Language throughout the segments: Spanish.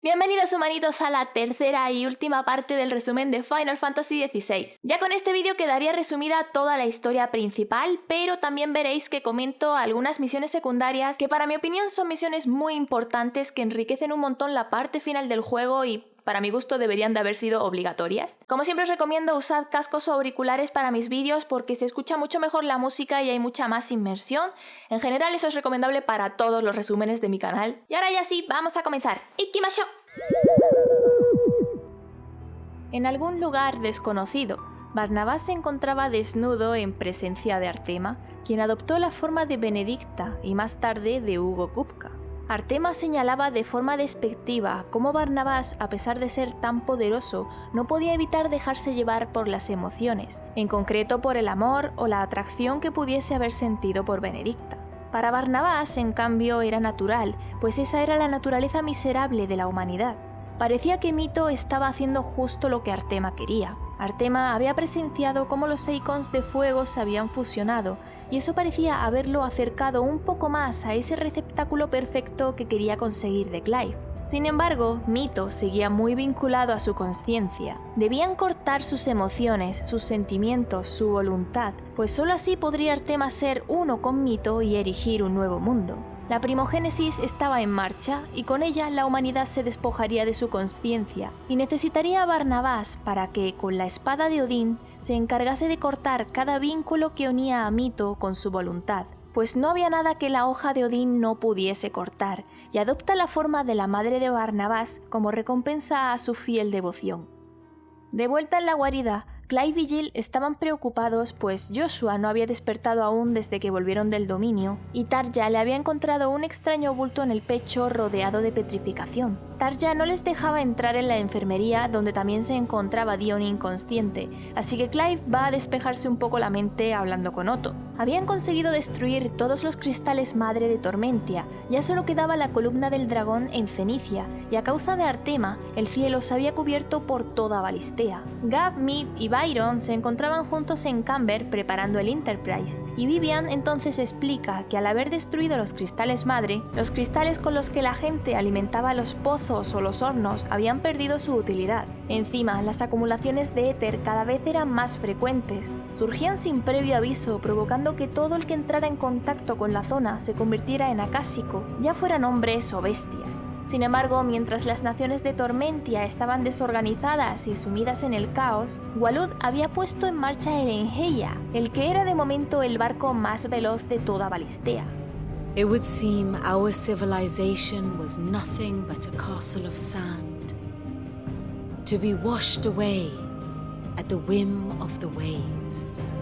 Bienvenidos humanitos a la tercera y última parte del resumen de Final Fantasy XVI. Ya con este vídeo quedaría resumida toda la historia principal, pero también veréis que comento algunas misiones secundarias que para mi opinión son misiones muy importantes que enriquecen un montón la parte final del juego y para mi gusto deberían de haber sido obligatorias. Como siempre os recomiendo usar cascos o auriculares para mis vídeos porque se escucha mucho mejor la música y hay mucha más inmersión. En general eso es recomendable para todos los resúmenes de mi canal. Y ahora ya sí, vamos a comenzar. ¡Ikimasho! En algún lugar desconocido, Barnabás se encontraba desnudo en presencia de Artema, quien adoptó la forma de Benedicta y más tarde de Hugo Kupka. Artema señalaba de forma despectiva cómo Barnabás, a pesar de ser tan poderoso, no podía evitar dejarse llevar por las emociones, en concreto por el amor o la atracción que pudiese haber sentido por Benedicta. Para Barnabás, en cambio, era natural, pues esa era la naturaleza miserable de la humanidad. Parecía que Mito estaba haciendo justo lo que Artema quería. Artema había presenciado cómo los Eikons de fuego se habían fusionado, y eso parecía haberlo acercado un poco más a ese receptáculo perfecto que quería conseguir de Clive. Sin embargo, Mito seguía muy vinculado a su conciencia. Debían cortar sus emociones, sus sentimientos, su voluntad, pues solo así podría Artema ser uno con Mito y erigir un nuevo mundo. La primogénesis estaba en marcha y con ella la humanidad se despojaría de su conciencia y necesitaría a Barnabás para que, con la espada de Odín, se encargase de cortar cada vínculo que unía a Mito con su voluntad, pues no había nada que la hoja de Odín no pudiese cortar, y adopta la forma de la madre de Barnabás como recompensa a su fiel devoción. De vuelta en la guarida, Clive y Jill estaban preocupados pues Joshua no había despertado aún desde que volvieron del dominio y Tarja le había encontrado un extraño bulto en el pecho rodeado de petrificación. Tarja no les dejaba entrar en la enfermería donde también se encontraba Dion inconsciente, así que Clive va a despejarse un poco la mente hablando con Otto. Habían conseguido destruir todos los cristales madre de Tormentia, ya solo quedaba la columna del dragón en Cenicia y a causa de Artema el cielo se había cubierto por toda Balistea. Gab, Mid y Byron se encontraban juntos en Camber preparando el Enterprise, y Vivian entonces explica que al haber destruido los cristales madre, los cristales con los que la gente alimentaba los pozos o los hornos habían perdido su utilidad. Encima, las acumulaciones de éter cada vez eran más frecuentes, surgían sin previo aviso, provocando que todo el que entrara en contacto con la zona se convirtiera en acásico, ya fueran hombres o bestias. Sin embargo, mientras las naciones de Tormentia estaban desorganizadas y sumidas en el caos, Walud había puesto en marcha el Enheia, el que era de momento el barco más veloz de toda Balistea. It would seem our civilization was nothing but a castle of sand, to be washed away at the whim of the waves.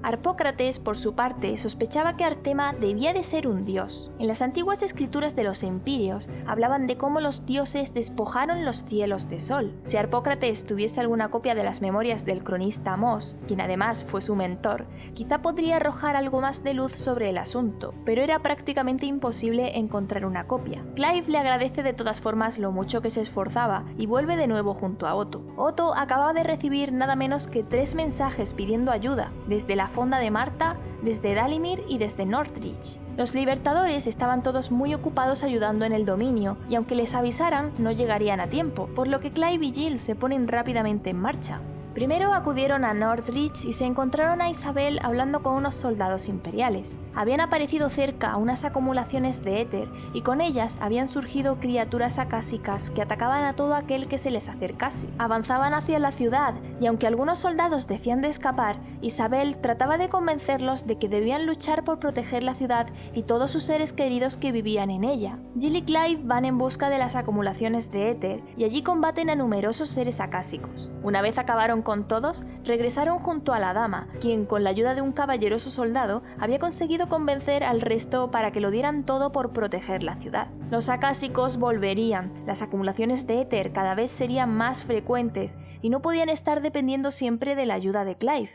Harpócrates, por su parte, sospechaba que Artema debía de ser un dios. En las antiguas escrituras de los empíreos hablaban de cómo los dioses despojaron los cielos de sol. Si Harpócrates tuviese alguna copia de las memorias del cronista Mos, quien además fue su mentor, quizá podría arrojar algo más de luz sobre el asunto, pero era prácticamente imposible encontrar una copia. Clive le agradece de todas formas lo mucho que se esforzaba y vuelve de nuevo junto a Otto. Otto acababa de recibir nada menos que 3 mensajes pidiendo ayuda, desde la Fonda de Marta, desde Dalimir y desde Northridge. Los libertadores estaban todos muy ocupados ayudando en el dominio, y aunque les avisaran, no llegarían a tiempo, por lo que Clive y Jill se ponen rápidamente en marcha. Primero acudieron a Northridge y se encontraron a Isabel hablando con unos soldados imperiales. Habían aparecido cerca unas acumulaciones de éter y con ellas habían surgido criaturas acásicas que atacaban a todo aquel que se les acercase. Avanzaban hacia la ciudad y aunque algunos soldados decían de escapar, Isabel trataba de convencerlos de que debían luchar por proteger la ciudad y todos sus seres queridos que vivían en ella. Jill y Clive van en busca de las acumulaciones de éter y allí combaten a numerosos seres acásicos. Una vez acabaron con todos, regresaron junto a la dama, quien con la ayuda de un caballeroso soldado había conseguido convencer al resto para que lo dieran todo por proteger la ciudad. Los acásicos volverían, las acumulaciones de éter cada vez serían más frecuentes y no podían estar dependiendo siempre de la ayuda de Clive.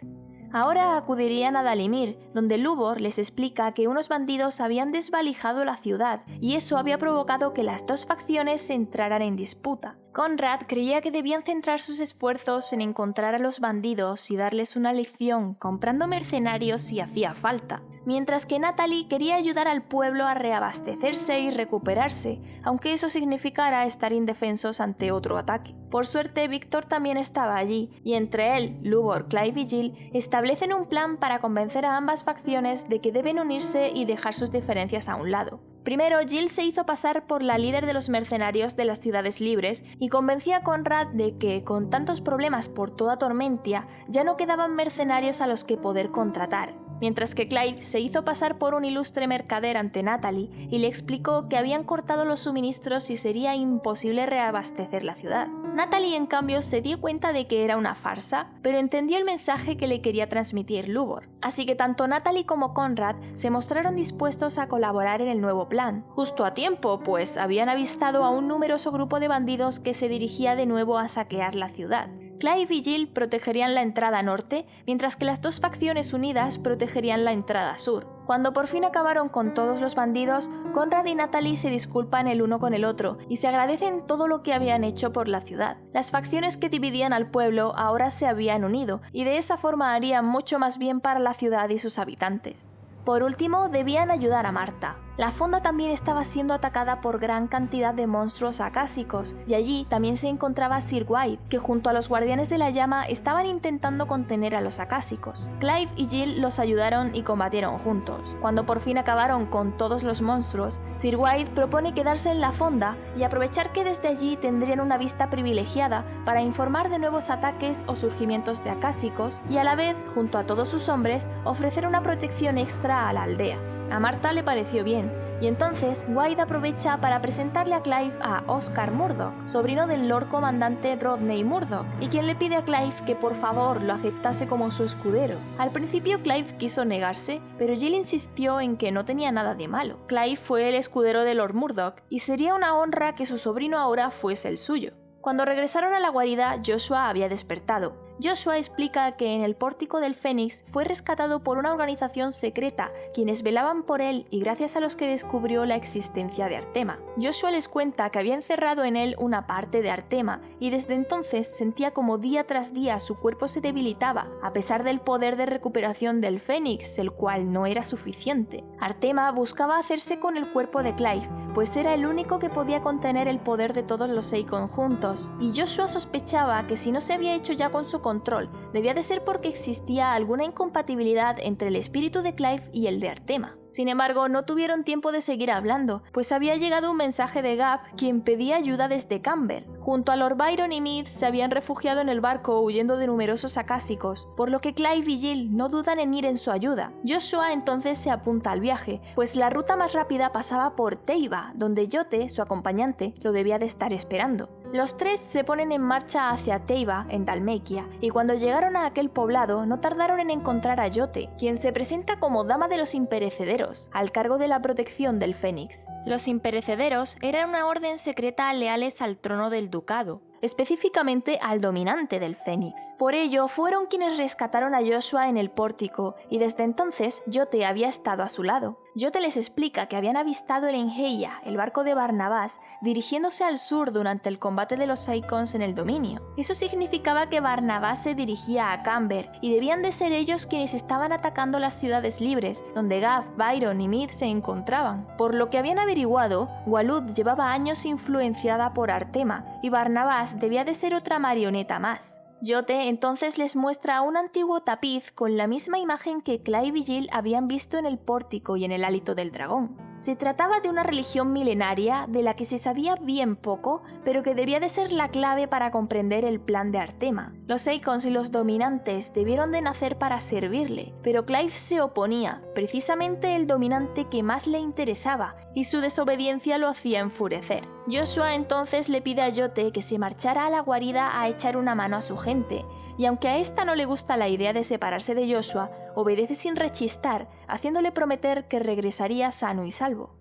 Ahora acudirían a Dalimir, donde Lubor les explica que unos bandidos habían desvalijado la ciudad y eso había provocado que las dos facciones se entraran en disputa. Conrad creía que debían centrar sus esfuerzos en encontrar a los bandidos y darles una lección comprando mercenarios si hacía falta, mientras que Natalie quería ayudar al pueblo a reabastecerse y recuperarse, aunque eso significara estar indefensos ante otro ataque. Por suerte, Víctor también estaba allí, y entre él, Lubor, Clive y Jill establecen un plan para convencer a ambas facciones de que deben unirse y dejar sus diferencias a un lado. Primero, Jill se hizo pasar por la líder de los mercenarios de las ciudades libres y convenció a Conrad de que, con tantos problemas por toda Tormentia, ya no quedaban mercenarios a los que poder contratar. Mientras que Clive se hizo pasar por un ilustre mercader ante Natalie y le explicó que habían cortado los suministros y sería imposible reabastecer la ciudad. Natalie, en cambio, se dio cuenta de que era una farsa, pero entendió el mensaje que le quería transmitir Lubor. Así que tanto Natalie como Conrad se mostraron dispuestos a colaborar en el nuevo plan, justo a tiempo, pues habían avistado a un numeroso grupo de bandidos que se dirigía de nuevo a saquear la ciudad. Clive y Jill protegerían la entrada norte, mientras que las dos facciones unidas protegerían la entrada sur. Cuando por fin acabaron con todos los bandidos, Conrad y Natalie se disculpan el uno con el otro y se agradecen todo lo que habían hecho por la ciudad. Las facciones que dividían al pueblo ahora se habían unido, y de esa forma harían mucho más bien para la ciudad y sus habitantes. Por último, debían ayudar a Marta. La fonda también estaba siendo atacada por gran cantidad de monstruos acásicos, y allí también se encontraba Sir White, que junto a los guardianes de la llama estaban intentando contener a los acásicos. Clive y Jill los ayudaron y combatieron juntos. Cuando por fin acabaron con todos los monstruos, Sir White propone quedarse en la fonda y aprovechar que desde allí tendrían una vista privilegiada para informar de nuevos ataques o surgimientos de acásicos y a la vez, junto a todos sus hombres, ofrecer una protección extra a la aldea. A Marta le pareció bien, y entonces White aprovecha para presentarle a Clive a Oscar Murdoch, sobrino del Lord Comandante Rodney Murdoch, y quien le pide a Clive que por favor lo aceptase como su escudero. Al principio Clive quiso negarse, pero Jill insistió en que no tenía nada de malo. Clive fue el escudero de Lord Murdoch, y sería una honra que su sobrino ahora fuese el suyo. Cuando regresaron a la guarida, Joshua había despertado. Joshua explica que en el pórtico del Fénix fue rescatado por una organización secreta, quienes velaban por él y gracias a los que descubrió la existencia de Artema. Joshua les cuenta que había encerrado en él una parte de Artema y desde entonces sentía como día tras día su cuerpo se debilitaba, a pesar del poder de recuperación del Fénix, el cual no era suficiente. Artema buscaba hacerse con el cuerpo de Clive, pues era el único que podía contener el poder de todos los Seikon juntos, y Joshua sospechaba que si no se había hecho ya con su control, debía de ser porque existía alguna incompatibilidad entre el espíritu de Clive y el de Artema. Sin embargo, no tuvieron tiempo de seguir hablando, pues había llegado un mensaje de Gab, quien pedía ayuda desde Camber. Junto a Lord Byron y Mead se habían refugiado en el barco huyendo de numerosos acásicos, por lo que Clive y Jill no dudan en ir en su ayuda. Joshua entonces se apunta al viaje, pues la ruta más rápida pasaba por Teiva, donde Jote, su acompañante, lo debía de estar esperando. Los tres se ponen en marcha hacia Teiva, en Dalmequia, y cuando llegaron a aquel poblado no tardaron en encontrar a Jote, quien se presenta como Dama de los Imperecederos, al cargo de la protección del Fénix. Los Imperecederos eran una orden secreta leales al trono del ducado, específicamente al dominante del Fénix. Por ello, fueron quienes rescataron a Joshua en el pórtico, y desde entonces Jote había estado a su lado. Jote les explica que habían avistado el Enheia, el barco de Barnabás, dirigiéndose al sur durante el combate de los Saikons en el dominio. Eso significaba que Barnabás se dirigía a Camber, y debían de ser ellos quienes estaban atacando las ciudades libres, donde Gab, Byron y Mead se encontraban. Por lo que habían averiguado, Walud llevaba años influenciada por Artema, y Barnabás debía de ser otra marioneta más. Jote entonces les muestra un antiguo tapiz con la misma imagen que Clive y Jill habían visto en el pórtico y en el hálito del dragón. Se trataba de una religión milenaria de la que se sabía bien poco, pero que debía de ser la clave para comprender el plan de Artema. Los Seikons y los dominantes debieron de nacer para servirle, pero Clive se oponía, precisamente el dominante que más le interesaba, y su desobediencia lo hacía enfurecer. Joshua entonces le pide a Jote que se marchara a la guarida a echar una mano a su gente, y aunque a esta no le gusta la idea de separarse de Joshua, obedece sin rechistar, haciéndole prometer que regresaría sano y salvo.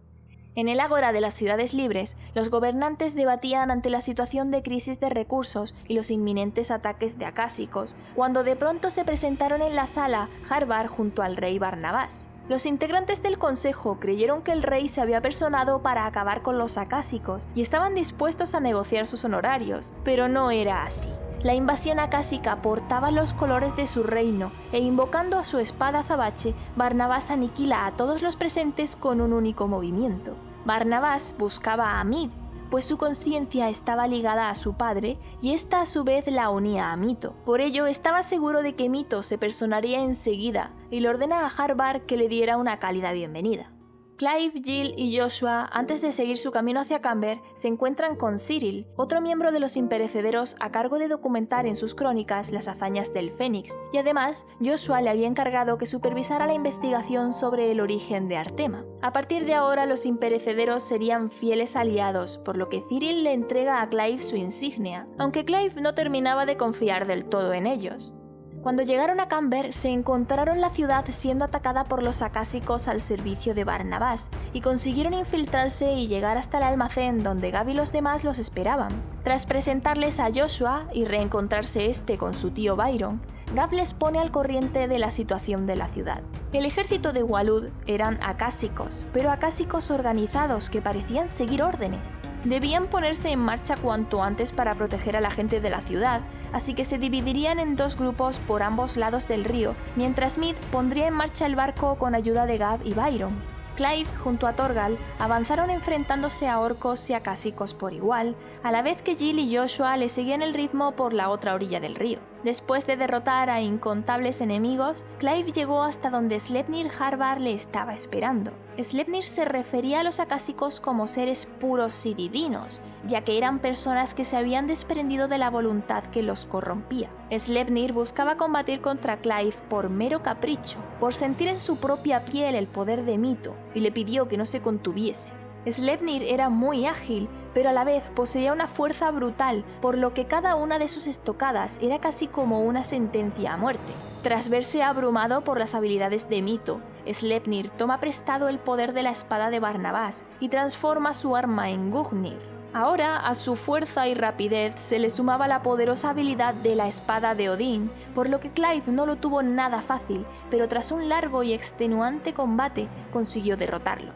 En el ágora de las ciudades libres, los gobernantes debatían ante la situación de crisis de recursos y los inminentes ataques de acásicos, cuando de pronto se presentaron en la sala Harvar junto al rey Barnabás. Los integrantes del consejo creyeron que el rey se había personado para acabar con los acásicos y estaban dispuestos a negociar sus honorarios, pero no era así. La invasión acásica portaba los colores de su reino e invocando a su espada azabache, Barnabás aniquila a todos los presentes con un único movimiento. Barnabás buscaba a Mid, pues su conciencia estaba ligada a su padre y ésta a su vez la unía a Mito. Por ello estaba seguro de que Mito se personaría enseguida y le ordena a Harvar que le diera una cálida bienvenida. Clive, Jill y Joshua, antes de seguir su camino hacia Camber, se encuentran con Cyril, otro miembro de los imperecederos a cargo de documentar en sus crónicas las hazañas del Fénix, y además Joshua le había encargado que supervisara la investigación sobre el origen de Artema. A partir de ahora los imperecederos serían fieles aliados, por lo que Cyril le entrega a Clive su insignia, aunque Clive no terminaba de confiar del todo en ellos. Cuando llegaron a Camber, se encontraron la ciudad siendo atacada por los acásicos al servicio de Barnabás y consiguieron infiltrarse y llegar hasta el almacén donde Gav y los demás los esperaban. Tras presentarles a Joshua y reencontrarse este con su tío Byron, Gav les pone al corriente de la situación de la ciudad. El ejército de Walud eran acásicos, pero acásicos organizados que parecían seguir órdenes. Debían ponerse en marcha cuanto antes para proteger a la gente de la ciudad, así que se dividirían en dos grupos por ambos lados del río, mientras Smith pondría en marcha el barco con ayuda de Gav y Byron. Clive, junto a Torgal, avanzaron enfrentándose a orcos y acásicos por igual, a la vez que Jill y Joshua le seguían el ritmo por la otra orilla del río. Después de derrotar a incontables enemigos, Clive llegó hasta donde Sleipnir Harvar le estaba esperando. Sleipnir se refería a los acásicos como seres puros y divinos, ya que eran personas que se habían desprendido de la voluntad que los corrompía. Sleipnir buscaba combatir contra Clive por mero capricho, por sentir en su propia piel el poder de Mito, y le pidió que no se contuviese. Sleipnir era muy ágil, pero a la vez poseía una fuerza brutal, por lo que cada una de sus estocadas era casi como una sentencia a muerte. Tras verse abrumado por las habilidades de Mito, Sleipnir toma prestado el poder de la espada de Barnabás y transforma su arma en Gungnir. Ahora, a su fuerza y rapidez se le sumaba la poderosa habilidad de la espada de Odín, por lo que Clive no lo tuvo nada fácil, pero tras un largo y extenuante combate consiguió derrotarlo.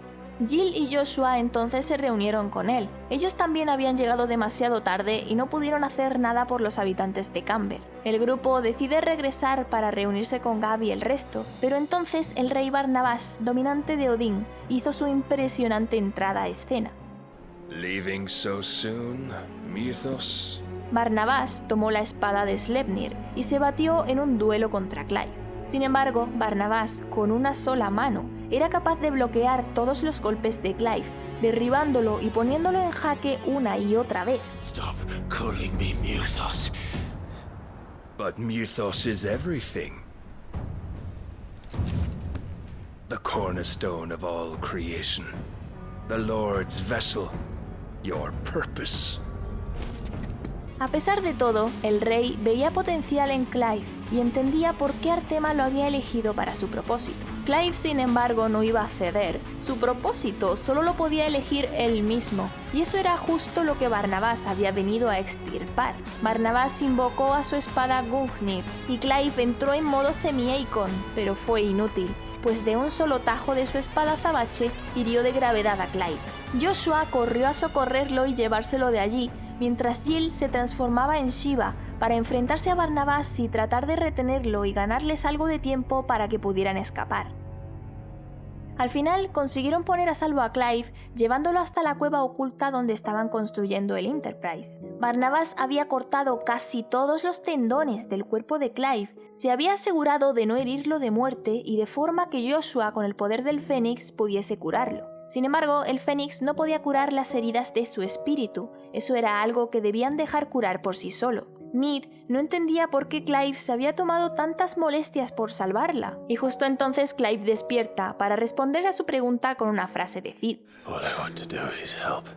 Jill y Joshua entonces se reunieron con él. Ellos también habían llegado demasiado tarde y no pudieron hacer nada por los habitantes de Camber. El grupo decide regresar para reunirse con Gav y el resto, pero entonces el rey Barnabás, dominante de Odín, hizo su impresionante entrada a escena. Leaving so soon, Mythos? Barnabás tomó la espada de Sleipnir y se batió en un duelo contra Clive. Sin embargo, Barnabás, con una sola mano, era capaz de bloquear todos los golpes de Clive, derribándolo y poniéndolo en jaque una y otra vez. Stop calling me Mythos. But Mythos is everything. The cornerstone of all creation. The Lord's vessel. Your purpose. A pesar de todo, el rey veía potencial en Clive y entendía por qué Artema lo había elegido para su propósito. Clive, sin embargo, no iba a ceder. Su propósito solo lo podía elegir él mismo, y eso era justo lo que Barnabás había venido a extirpar. Barnabás invocó a su espada Gungnir, y Clive entró en modo semi-Eikon, pero fue inútil, pues de un solo tajo de su espada azabache hirió de gravedad a Clive. Joshua corrió a socorrerlo y llevárselo de allí, mientras Jill se transformaba en Shiva para enfrentarse a Barnabás y tratar de retenerlo y ganarles algo de tiempo para que pudieran escapar. Al final consiguieron poner a salvo a Clive, llevándolo hasta la cueva oculta donde estaban construyendo el Enterprise. Barnabás había cortado casi todos los tendones del cuerpo de Clive, se había asegurado de no herirlo de muerte y de forma que Joshua, con el poder del Fénix, pudiese curarlo. Sin embargo, el Fénix no podía curar las heridas de su espíritu, eso era algo que debían dejar curar por sí solo. Mid no entendía por qué Clive se había tomado tantas molestias por salvarla, y justo entonces Clive despierta para responder a su pregunta con una frase de Cid. All I want to do is help,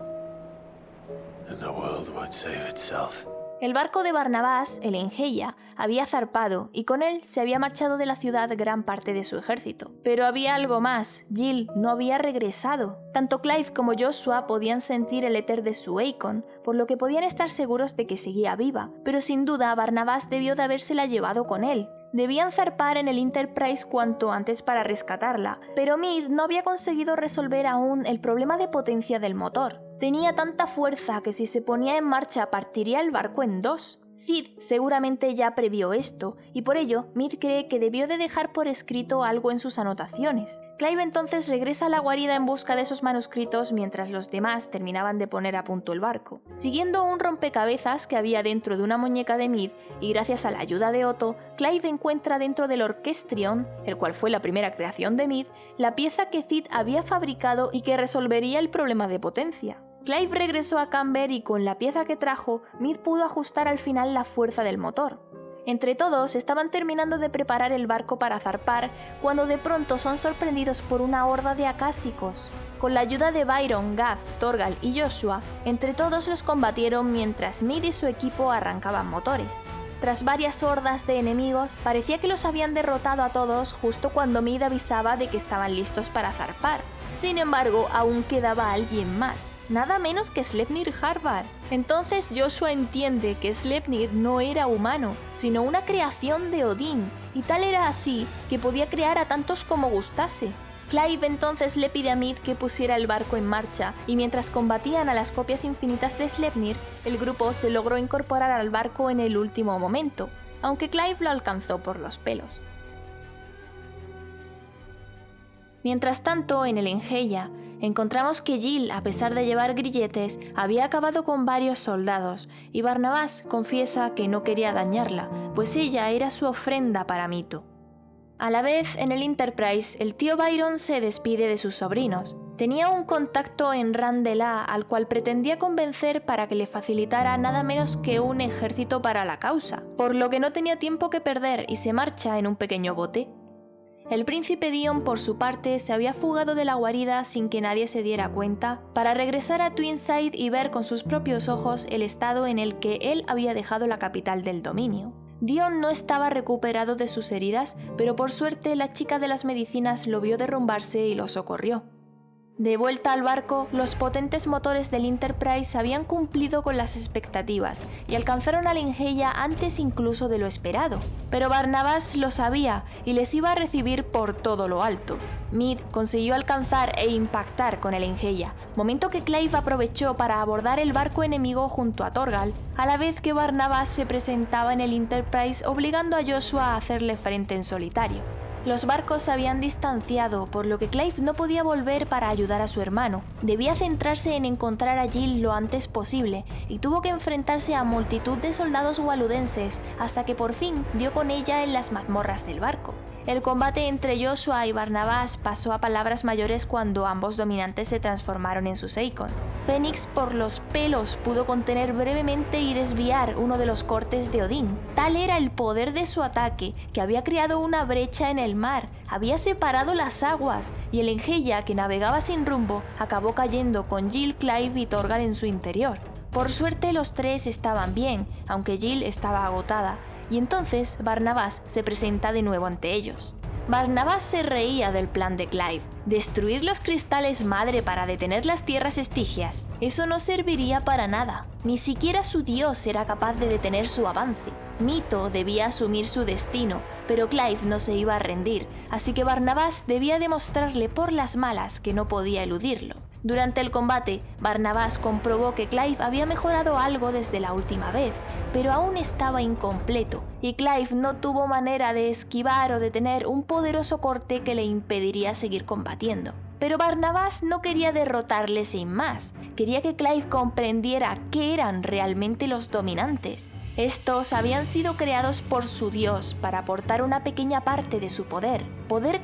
and the world won't save itself. El barco de Barnabás, el Engeia, había zarpado y con él se había marchado de la ciudad gran parte de su ejército. Pero había algo más, Jill no había regresado. Tanto Clive como Joshua podían sentir el éter de su Aegon, por lo que podían estar seguros de que seguía viva, pero sin duda Barnabas debió de habérsela llevado con él. Debían zarpar en el Enterprise cuanto antes para rescatarla, pero Mead no había conseguido resolver aún el problema de potencia del motor. Tenía tanta fuerza que si se ponía en marcha partiría el barco en dos. Cid seguramente ya previó esto, y por ello Mead cree que debió de dejar por escrito algo en sus anotaciones. Clive entonces regresa a la guarida en busca de esos manuscritos mientras los demás terminaban de poner a punto el barco. Siguiendo un rompecabezas que había dentro de una muñeca de Mead y gracias a la ayuda de Otto, Clive encuentra dentro del Orchestrion, el cual fue la primera creación de Mead, la pieza que Cid había fabricado y que resolvería el problema de potencia. Clive regresó a Camber y con la pieza que trajo, Mead pudo ajustar al final la fuerza del motor. Entre todos estaban terminando de preparar el barco para zarpar cuando de pronto son sorprendidos por una horda de acásicos. Con la ayuda de Byron, Gav, Torgal y Joshua, entre todos los combatieron mientras Mead y su equipo arrancaban motores. Tras varias hordas de enemigos, parecía que los habían derrotado a todos justo cuando Mead avisaba de que estaban listos para zarpar. Sin embargo, aún quedaba alguien más, nada menos que Sleipnir Harbard. Entonces Joshua entiende que Sleipnir no era humano, sino una creación de Odín, y tal era así que podía crear a tantos como gustase. Clive entonces le pide a Mead que pusiera el barco en marcha, y mientras combatían a las copias infinitas de Sleipnir, el grupo se logró incorporar al barco en el último momento, aunque Clive lo alcanzó por los pelos. Mientras tanto, en el Engeia, encontramos que Jill, a pesar de llevar grilletes, había acabado con varios soldados, y Barnabas confiesa que no quería dañarla, pues ella era su ofrenda para Mito. A la vez, en el Enterprise, el tío Byron se despide de sus sobrinos. Tenía un contacto en Randelá al cual pretendía convencer para que le facilitara nada menos que un ejército para la causa, por lo que no tenía tiempo que perder y se marcha en un pequeño bote. El príncipe Dion, por su parte, se había fugado de la guarida sin que nadie se diera cuenta, para regresar a Twinside y ver con sus propios ojos el estado en el que él había dejado la capital del dominio. Dion no estaba recuperado de sus heridas, pero por suerte la chica de las medicinas lo vio derrumbarse y lo socorrió. De vuelta al barco, los potentes motores del Enterprise habían cumplido con las expectativas y alcanzaron a Engeia antes incluso de lo esperado. Pero Barnabas lo sabía y les iba a recibir por todo lo alto. Mead consiguió alcanzar e impactar con el Engeia, momento que Clive aprovechó para abordar el barco enemigo junto a Torgal, a la vez que Barnabas se presentaba en el Enterprise obligando a Joshua a hacerle frente en solitario. Los barcos se habían distanciado, por lo que Clive no podía volver para ayudar a su hermano. Debía centrarse en encontrar a Jill lo antes posible, y tuvo que enfrentarse a multitud de soldados waludenses hasta que por fin dio con ella en las mazmorras del barco. El combate entre Joshua y Barnabas pasó a palabras mayores cuando ambos dominantes se transformaron en sus Aegon. Fénix por los pelos pudo contener brevemente y desviar uno de los cortes de Odín. Tal era el poder de su ataque que había creado una brecha en el mar, había separado las aguas y el Engeia, que navegaba sin rumbo, acabó cayendo con Jill, Clive y Torgal en su interior. Por suerte los tres estaban bien, aunque Jill estaba agotada, y entonces Barnabas se presenta de nuevo ante ellos. Barnabas se reía del plan de Clive. Destruir los cristales madre para detener las tierras estigias. Eso no serviría para nada. Ni siquiera su dios era capaz de detener su avance. Mito debía asumir su destino, pero Clive no se iba a rendir, así que Barnabas debía demostrarle por las malas que no podía eludirlo. Durante el combate, Barnabas comprobó que Clive había mejorado algo desde la última vez, pero aún estaba incompleto, y Clive no tuvo manera de esquivar o detener un poderoso corte que le impediría seguir combatiendo. Pero Barnabas no quería derrotarle sin más, quería que Clive comprendiera qué eran realmente los dominantes. Estos habían sido creados por su dios para aportar una pequeña parte de su poder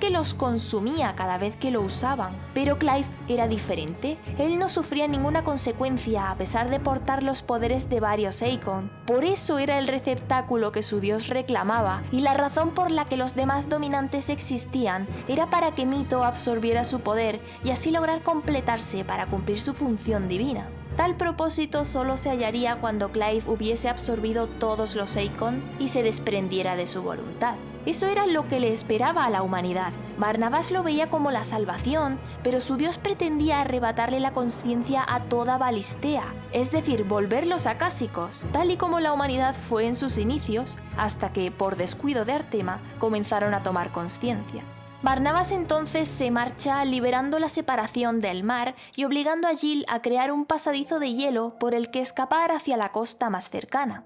que los consumía cada vez que lo usaban. Pero Clive era diferente, él no sufría ninguna consecuencia a pesar de portar los poderes de varios Aegon. Por eso era el receptáculo que su dios reclamaba, y la razón por la que los demás dominantes existían era para que Mito absorbiera su poder y así lograr completarse para cumplir su función divina. Tal propósito solo se hallaría cuando Clive hubiese absorbido todos los Eikon y se desprendiera de su voluntad. Eso era lo que le esperaba a la humanidad. Barnabás lo veía como la salvación, pero su Dios pretendía arrebatarle la conciencia a toda Balistea, es decir, volverlos acásicos, tal y como la humanidad fue en sus inicios, hasta que, por descuido de Artema, comenzaron a tomar conciencia. Barnabás entonces se marcha liberando la separación del mar y obligando a Jill a crear un pasadizo de hielo por el que escapar hacia la costa más cercana.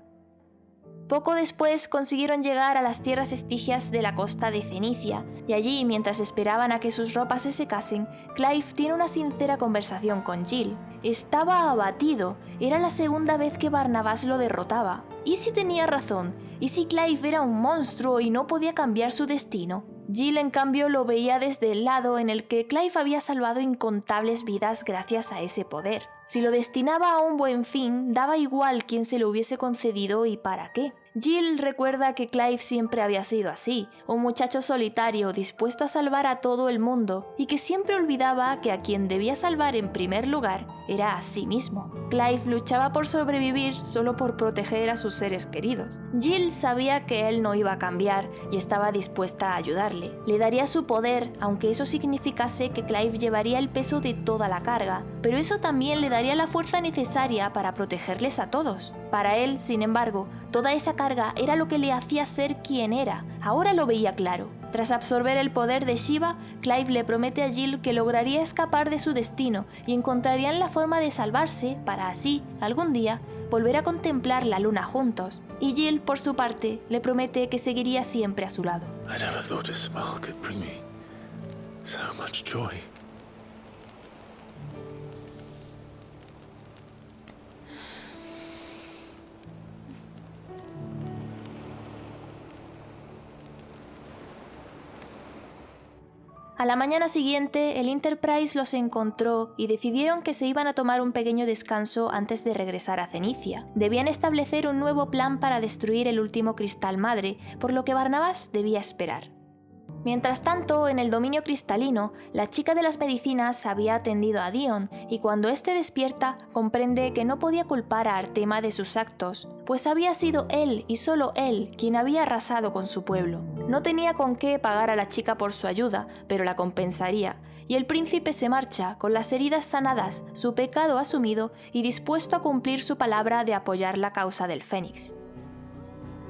Poco después consiguieron llegar a las tierras estigias de la costa de Cenicia, y allí, mientras esperaban a que sus ropas se secasen, Clive tiene una sincera conversación con Jill. Estaba abatido, era la segunda vez que Barnabás lo derrotaba. ¿Y si tenía razón? ¿Y si Clive era un monstruo y no podía cambiar su destino? Jill, en cambio, lo veía desde el lado en el que Clive había salvado incontables vidas gracias a ese poder. Si lo destinaba a un buen fin, daba igual quién se lo hubiese concedido y para qué. Jill recuerda que Clive siempre había sido así, un muchacho solitario dispuesto a salvar a todo el mundo y que siempre olvidaba que a quien debía salvar en primer lugar era a sí mismo. Clive luchaba por sobrevivir solo por proteger a sus seres queridos. Jill sabía que él no iba a cambiar y estaba dispuesta a ayudarle. Le daría su poder, aunque eso significase que Clive llevaría el peso de toda la carga, pero eso también le daría la fuerza necesaria para protegerles a todos. Para él, sin embargo, toda esa carga era lo que le hacía ser quien era. Ahora lo veía claro. Tras absorber el poder de Shiva, Clive le promete a Jill que lograría escapar de su destino y encontrarían la forma de salvarse para así, algún día, volver a contemplar la luna juntos. Y Jill, por su parte, le promete que seguiría siempre a su lado. I never thought a smile could bring me so much joy. A la mañana siguiente, el Enterprise los encontró y decidieron que se iban a tomar un pequeño descanso antes de regresar a Cenicia. Debían establecer un nuevo plan para destruir el último cristal madre, por lo que Barnabás debía esperar. Mientras tanto, en el dominio cristalino, la chica de las medicinas había atendido a Dion y cuando éste despierta, comprende que no podía culpar a Artema de sus actos, pues había sido él y solo él quien había arrasado con su pueblo. No tenía con qué pagar a la chica por su ayuda, pero la compensaría, y el príncipe se marcha con las heridas sanadas, su pecado asumido y dispuesto a cumplir su palabra de apoyar la causa del Fénix.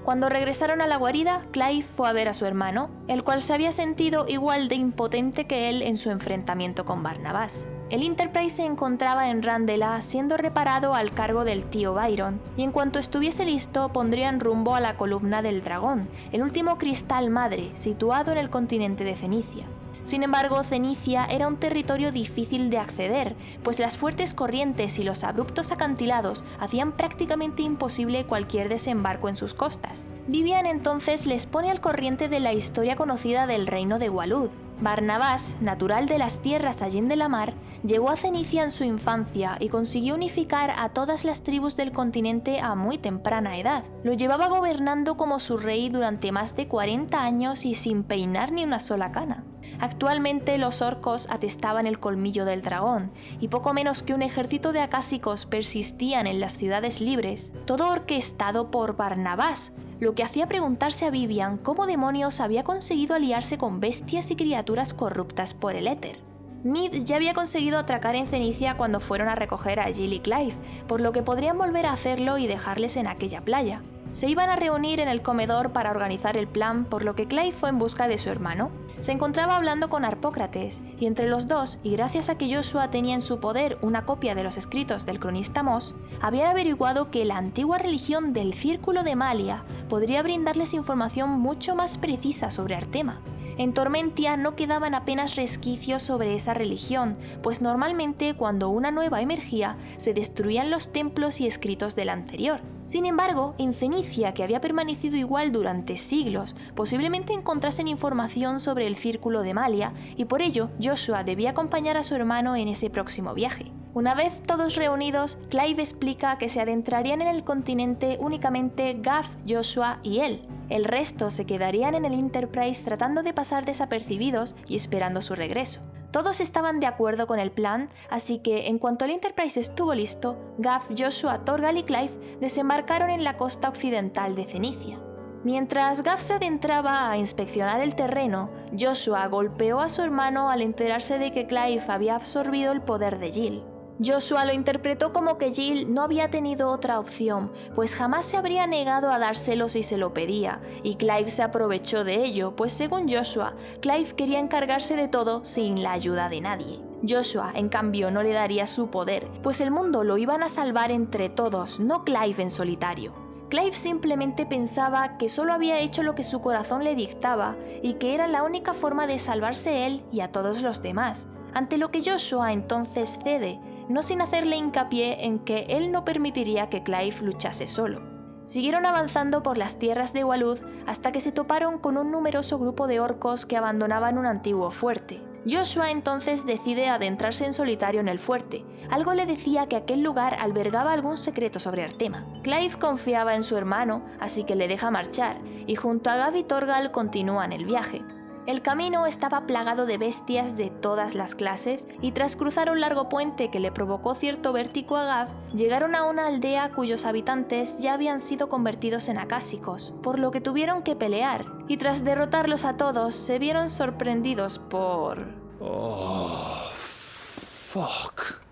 Cuando regresaron a la guarida, Clive fue a ver a su hermano, el cual se había sentido igual de impotente que él en su enfrentamiento con Barnabás. El Enterprise se encontraba en Randela siendo reparado al cargo del tío Byron, y en cuanto estuviese listo pondrían rumbo a la columna del dragón, el último cristal madre, situado en el continente de Cenicia. Sin embargo, Cenicia era un territorio difícil de acceder, pues las fuertes corrientes y los abruptos acantilados hacían prácticamente imposible cualquier desembarco en sus costas. Vivian entonces les pone al corriente de la historia conocida del reino de Walud. Barnabás, natural de las tierras allende la mar, llegó a Cenicia en su infancia y consiguió unificar a todas las tribus del continente a muy temprana edad. Lo llevaba gobernando como su rey durante más de 40 años y sin peinar ni una sola cana. Actualmente los orcos atestaban el colmillo del dragón, y poco menos que un ejército de acásicos persistían en las ciudades libres, todo orquestado por Barnabás, lo que hacía preguntarse a Vivian cómo demonios había conseguido aliarse con bestias y criaturas corruptas por el éter. Mid ya había conseguido atracar en Cenicia cuando fueron a recoger a Jill y Clive, por lo que podrían volver a hacerlo y dejarles en aquella playa. Se iban a reunir en el comedor para organizar el plan, por lo que Clive fue en busca de su hermano. Se encontraba hablando con Harpócrates, y entre los dos, y gracias a que Joshua tenía en su poder una copia de los escritos del cronista Moss, habían averiguado que la antigua religión del Círculo de Malia podría brindarles información mucho más precisa sobre Artema. En Tormentia no quedaban apenas resquicios sobre esa religión, pues normalmente cuando una nueva emergía se destruían los templos y escritos del anterior. Sin embargo, en Cenicia, que había permanecido igual durante siglos, posiblemente encontrasen información sobre el Círculo de Malia, y por ello Joshua debía acompañar a su hermano en ese próximo viaje. Una vez todos reunidos, Clive explica que se adentrarían en el continente únicamente Gav, Joshua y él. El resto se quedarían en el Enterprise tratando de pasar desapercibidos y esperando su regreso. Todos estaban de acuerdo con el plan, así que en cuanto el Enterprise estuvo listo, Gav, Joshua, Torgal y Clive desembarcaron en la costa occidental de Cenicia. Mientras Gav se adentraba a inspeccionar el terreno, Joshua golpeó a su hermano al enterarse de que Clive había absorbido el poder de Jill. Joshua lo interpretó como que Jill no había tenido otra opción, pues jamás se habría negado a dárselo si se lo pedía, y Clive se aprovechó de ello, pues según Joshua, Clive quería encargarse de todo sin la ayuda de nadie. Joshua, en cambio, no le daría su poder, pues el mundo lo iban a salvar entre todos, no Clive en solitario. Clive simplemente pensaba que solo había hecho lo que su corazón le dictaba y que era la única forma de salvarse él y a todos los demás, ante lo que Joshua entonces cede, no sin hacerle hincapié en que él no permitiría que Clive luchase solo. Siguieron avanzando por las tierras de Walud hasta que se toparon con un numeroso grupo de orcos que abandonaban un antiguo fuerte. Joshua entonces decide adentrarse en solitario en el fuerte. Algo le decía que aquel lugar albergaba algún secreto sobre Artema. Clive confiaba en su hermano, así que le deja marchar, y junto a Gav y Torgal continúan el viaje. El camino estaba plagado de bestias de todas las clases, y tras cruzar un largo puente que le provocó cierto vértigo a Gav, llegaron a una aldea cuyos habitantes ya habían sido convertidos en acásicos, por lo que tuvieron que pelear, y tras derrotarlos a todos se vieron sorprendidos por... Oh, fuck.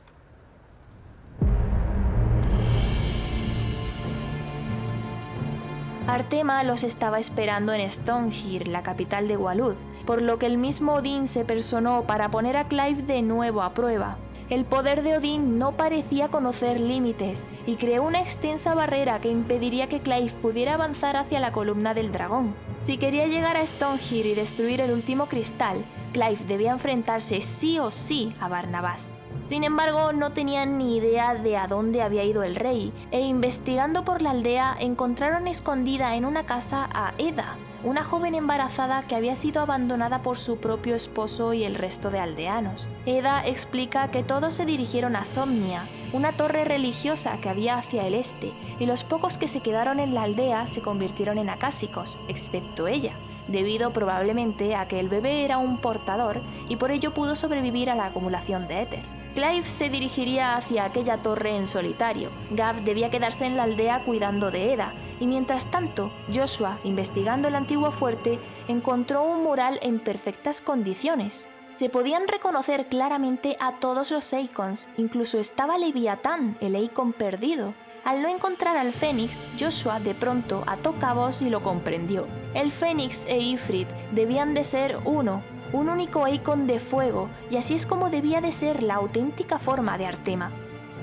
Artema los estaba esperando en Stonehir, la capital de Walud, por lo que el mismo Odín se personó para poner a Clive de nuevo a prueba. El poder de Odín no parecía conocer límites y creó una extensa barrera que impediría que Clive pudiera avanzar hacia la columna del dragón. Si quería llegar a Stonehir y destruir el último cristal, Clive debía enfrentarse sí o sí a Barnabás. Sin embargo, no tenían ni idea de a dónde había ido el rey, e investigando por la aldea encontraron escondida en una casa a Eda, una joven embarazada que había sido abandonada por su propio esposo y el resto de aldeanos. Eda explica que todos se dirigieron a Somnia, una torre religiosa que había hacia el este, y los pocos que se quedaron en la aldea se convirtieron en acásicos, excepto ella, debido probablemente a que el bebé era un portador y por ello pudo sobrevivir a la acumulación de éter. Clive se dirigiría hacia aquella torre en solitario. Gav debía quedarse en la aldea cuidando de Eda, y mientras tanto, Joshua, investigando el antiguo fuerte, encontró un mural en perfectas condiciones. Se podían reconocer claramente a todos los Eikons, incluso estaba Leviatán, el Eikon perdido. Al no encontrar al Fénix, Joshua de pronto ató cabos y lo comprendió. El Fénix e Ifrit debían de ser uno, un único Eikon de fuego, y así es como debía de ser la auténtica forma de Artema.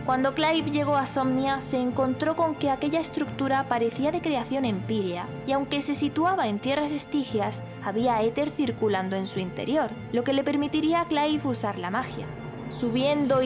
Cuando Clive llegó a Somnia, se encontró con que aquella estructura parecía de creación empírea, y aunque se situaba en tierras estigias, había éter circulando en su interior, lo que le permitiría a Clive usar la magia. Subiendo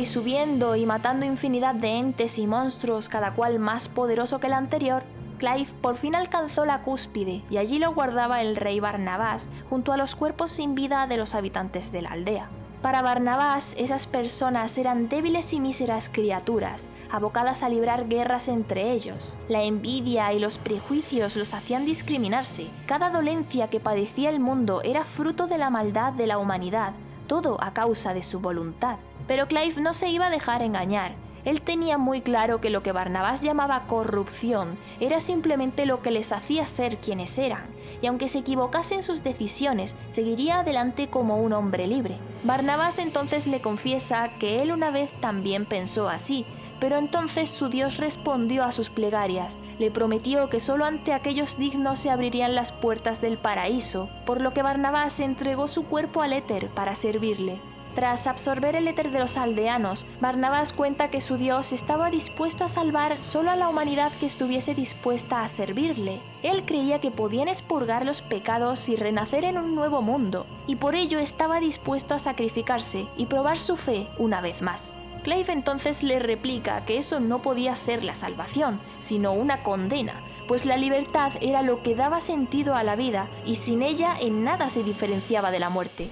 y matando infinidad de entes y monstruos, cada cual más poderoso que el anterior, Clive por fin alcanzó la cúspide y allí lo guardaba el rey Barnabás junto a los cuerpos sin vida de los habitantes de la aldea. Para Barnabás, esas personas eran débiles y míseras criaturas, abocadas a librar guerras entre ellos. La envidia y los prejuicios los hacían discriminarse. Cada dolencia que padecía el mundo era fruto de la maldad de la humanidad, todo a causa de su voluntad. Pero Clive no se iba a dejar engañar. Él tenía muy claro que lo que Barnabás llamaba corrupción era simplemente lo que les hacía ser quienes eran, y aunque se equivocase en sus decisiones, seguiría adelante como un hombre libre. Barnabás entonces le confiesa que él una vez también pensó así, pero entonces su Dios respondió a sus plegarias, le prometió que solo ante aquellos dignos se abrirían las puertas del paraíso, por lo que Barnabás entregó su cuerpo al éter para servirle. Tras absorber el éter de los aldeanos, Barnabás cuenta que su Dios estaba dispuesto a salvar solo a la humanidad que estuviese dispuesta a servirle. Él creía que podían expurgar los pecados y renacer en un nuevo mundo, y por ello estaba dispuesto a sacrificarse y probar su fe una vez más. Clive entonces le replica que eso no podía ser la salvación, sino una condena, pues la libertad era lo que daba sentido a la vida y sin ella en nada se diferenciaba de la muerte.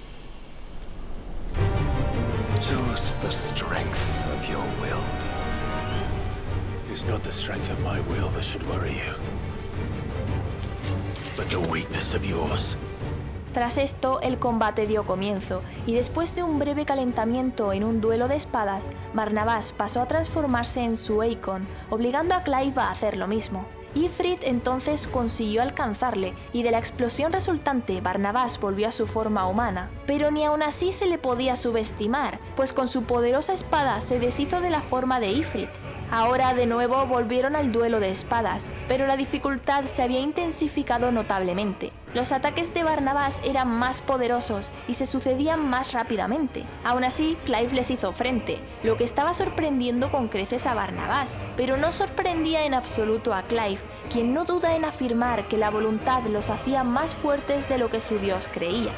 Show us the strength of your will. It's not the strength of my will that should worry you, but the weakness of yours. Tras esto, el combate dio comienzo, y después de un breve calentamiento en un duelo de espadas, Barnabás pasó a transformarse en su Eikon, obligando a Clive a hacer lo mismo. Ifrit entonces consiguió alcanzarle, y de la explosión resultante Barnabás volvió a su forma humana, pero ni aun así se le podía subestimar, pues con su poderosa espada se deshizo de la forma de Ifrit. Ahora de nuevo volvieron al duelo de espadas, pero la dificultad se había intensificado notablemente. Los ataques de Barnabás eran más poderosos y se sucedían más rápidamente. Aún así, Clive les hizo frente, lo que estaba sorprendiendo con creces a Barnabás, pero no sorprendía en absoluto a Clive, quien no duda en afirmar que la voluntad los hacía más fuertes de lo que su dios creía.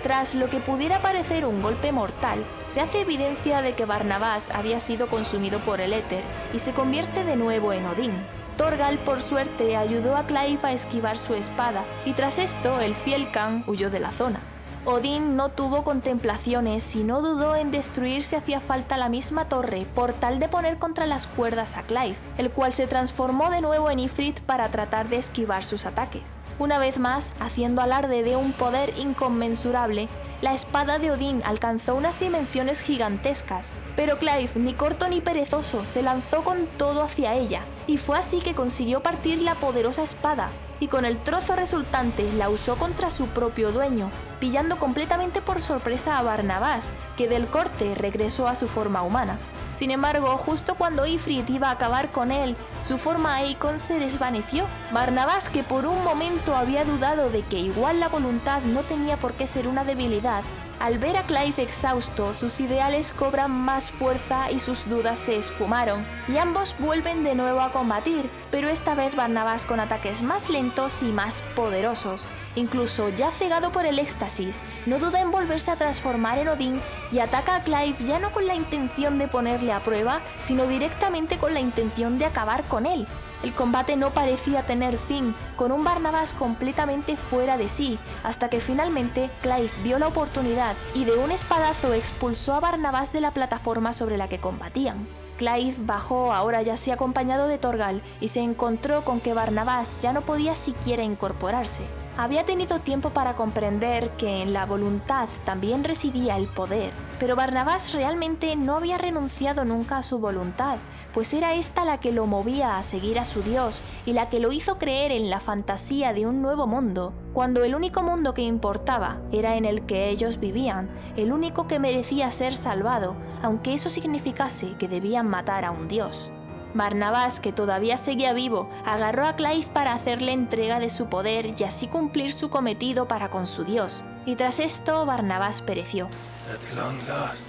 Tras lo que pudiera parecer un golpe mortal, se hace evidencia de que Barnabás había sido consumido por el éter y se convierte de nuevo en Odín. Torgal, por suerte, ayudó a Clive a esquivar su espada y tras esto el fiel Khan huyó de la zona. Odín no tuvo contemplaciones y no dudó en destruir si hacía falta la misma torre por tal de poner contra las cuerdas a Clive, el cual se transformó de nuevo en Ifrit para tratar de esquivar sus ataques. Una vez más, haciendo alarde de un poder inconmensurable, la espada de Odín alcanzó unas dimensiones gigantescas, pero Clive, ni corto ni perezoso, se lanzó con todo hacia ella, y fue así que consiguió partir la poderosa espada, y con el trozo resultante la usó contra su propio dueño, pillando completamente por sorpresa a Barnabás, que del corte regresó a su forma humana. Sin embargo, justo cuando Ifrit iba a acabar con él, su forma Eikon se desvaneció. Barnabás, que por un momento había dudado de que igual la voluntad no tenía por qué ser una debilidad, al ver a Clive exhausto, sus ideales cobran más fuerza y sus dudas se esfumaron, y ambos vuelven de nuevo a combatir, pero esta vez Barnabás con ataques más lentos y más poderosos. Incluso ya cegado por el éxtasis, no duda en volverse a transformar en Odín y ataca a Clive ya no con la intención de ponerle a prueba, sino directamente con la intención de acabar con él. El combate no parecía tener fin, con un Barnabás completamente fuera de sí, hasta que finalmente Clive vio la oportunidad y de un espadazo expulsó a Barnabás de la plataforma sobre la que combatían. Clive bajó, ahora ya sí acompañado de Torgal, y se encontró con que Barnabás ya no podía siquiera incorporarse. Había tenido tiempo para comprender que en la voluntad también residía el poder, pero Barnabás realmente no había renunciado nunca a su voluntad, pues era esta la que lo movía a seguir a su dios y la que lo hizo creer en la fantasía de un nuevo mundo, cuando el único mundo que importaba era en el que ellos vivían, el único que merecía ser salvado, aunque eso significase que debían matar a un dios. Barnabás, que todavía seguía vivo, agarró a Clive para hacerle entrega de su poder y así cumplir su cometido para con su dios, y tras esto Barnabás pereció. At long last,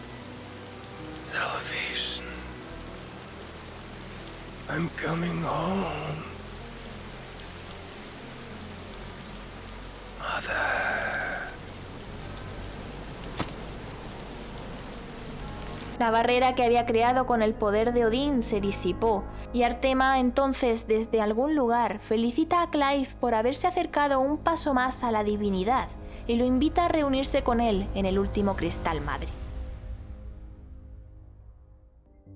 salvation. I'm coming home. Mother. La barrera que había creado con el poder de Odín se disipó, y Artema entonces desde algún lugar felicita a Clive por haberse acercado un paso más a la divinidad, y lo invita a reunirse con él en el último cristal madre.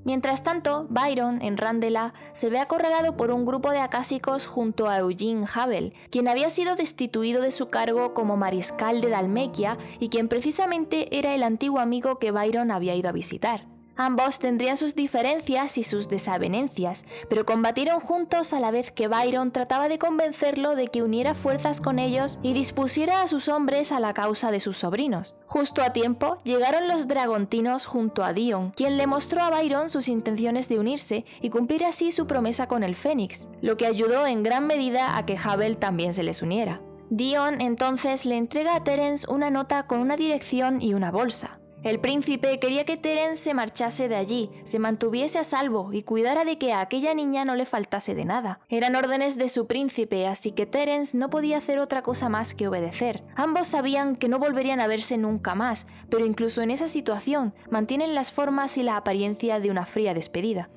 Mientras tanto, Byron, en Randela, se ve acorralado por un grupo de acásicos junto a Eugene Havel, quien había sido destituido de su cargo como mariscal de Dalmequia y quien precisamente era el antiguo amigo que Byron había ido a visitar. Ambos tendrían sus diferencias y sus desavenencias, pero combatieron juntos a la vez que Byron trataba de convencerlo de que uniera fuerzas con ellos y dispusiera a sus hombres a la causa de sus sobrinos. Justo a tiempo, llegaron los dragontinos junto a Dion, quien le mostró a Byron sus intenciones de unirse y cumplir así su promesa con el Fénix, lo que ayudó en gran medida a que Havel también se les uniera. Dion entonces le entrega a Terence una nota con una dirección y una bolsa. El príncipe quería que Terence se marchase de allí, se mantuviese a salvo y cuidara de que a aquella niña no le faltase de nada. Eran órdenes de su príncipe, así que Terence no podía hacer otra cosa más que obedecer. Ambos sabían que no volverían a verse nunca más, pero incluso en esa situación mantienen las formas y la apariencia de una fría despedida.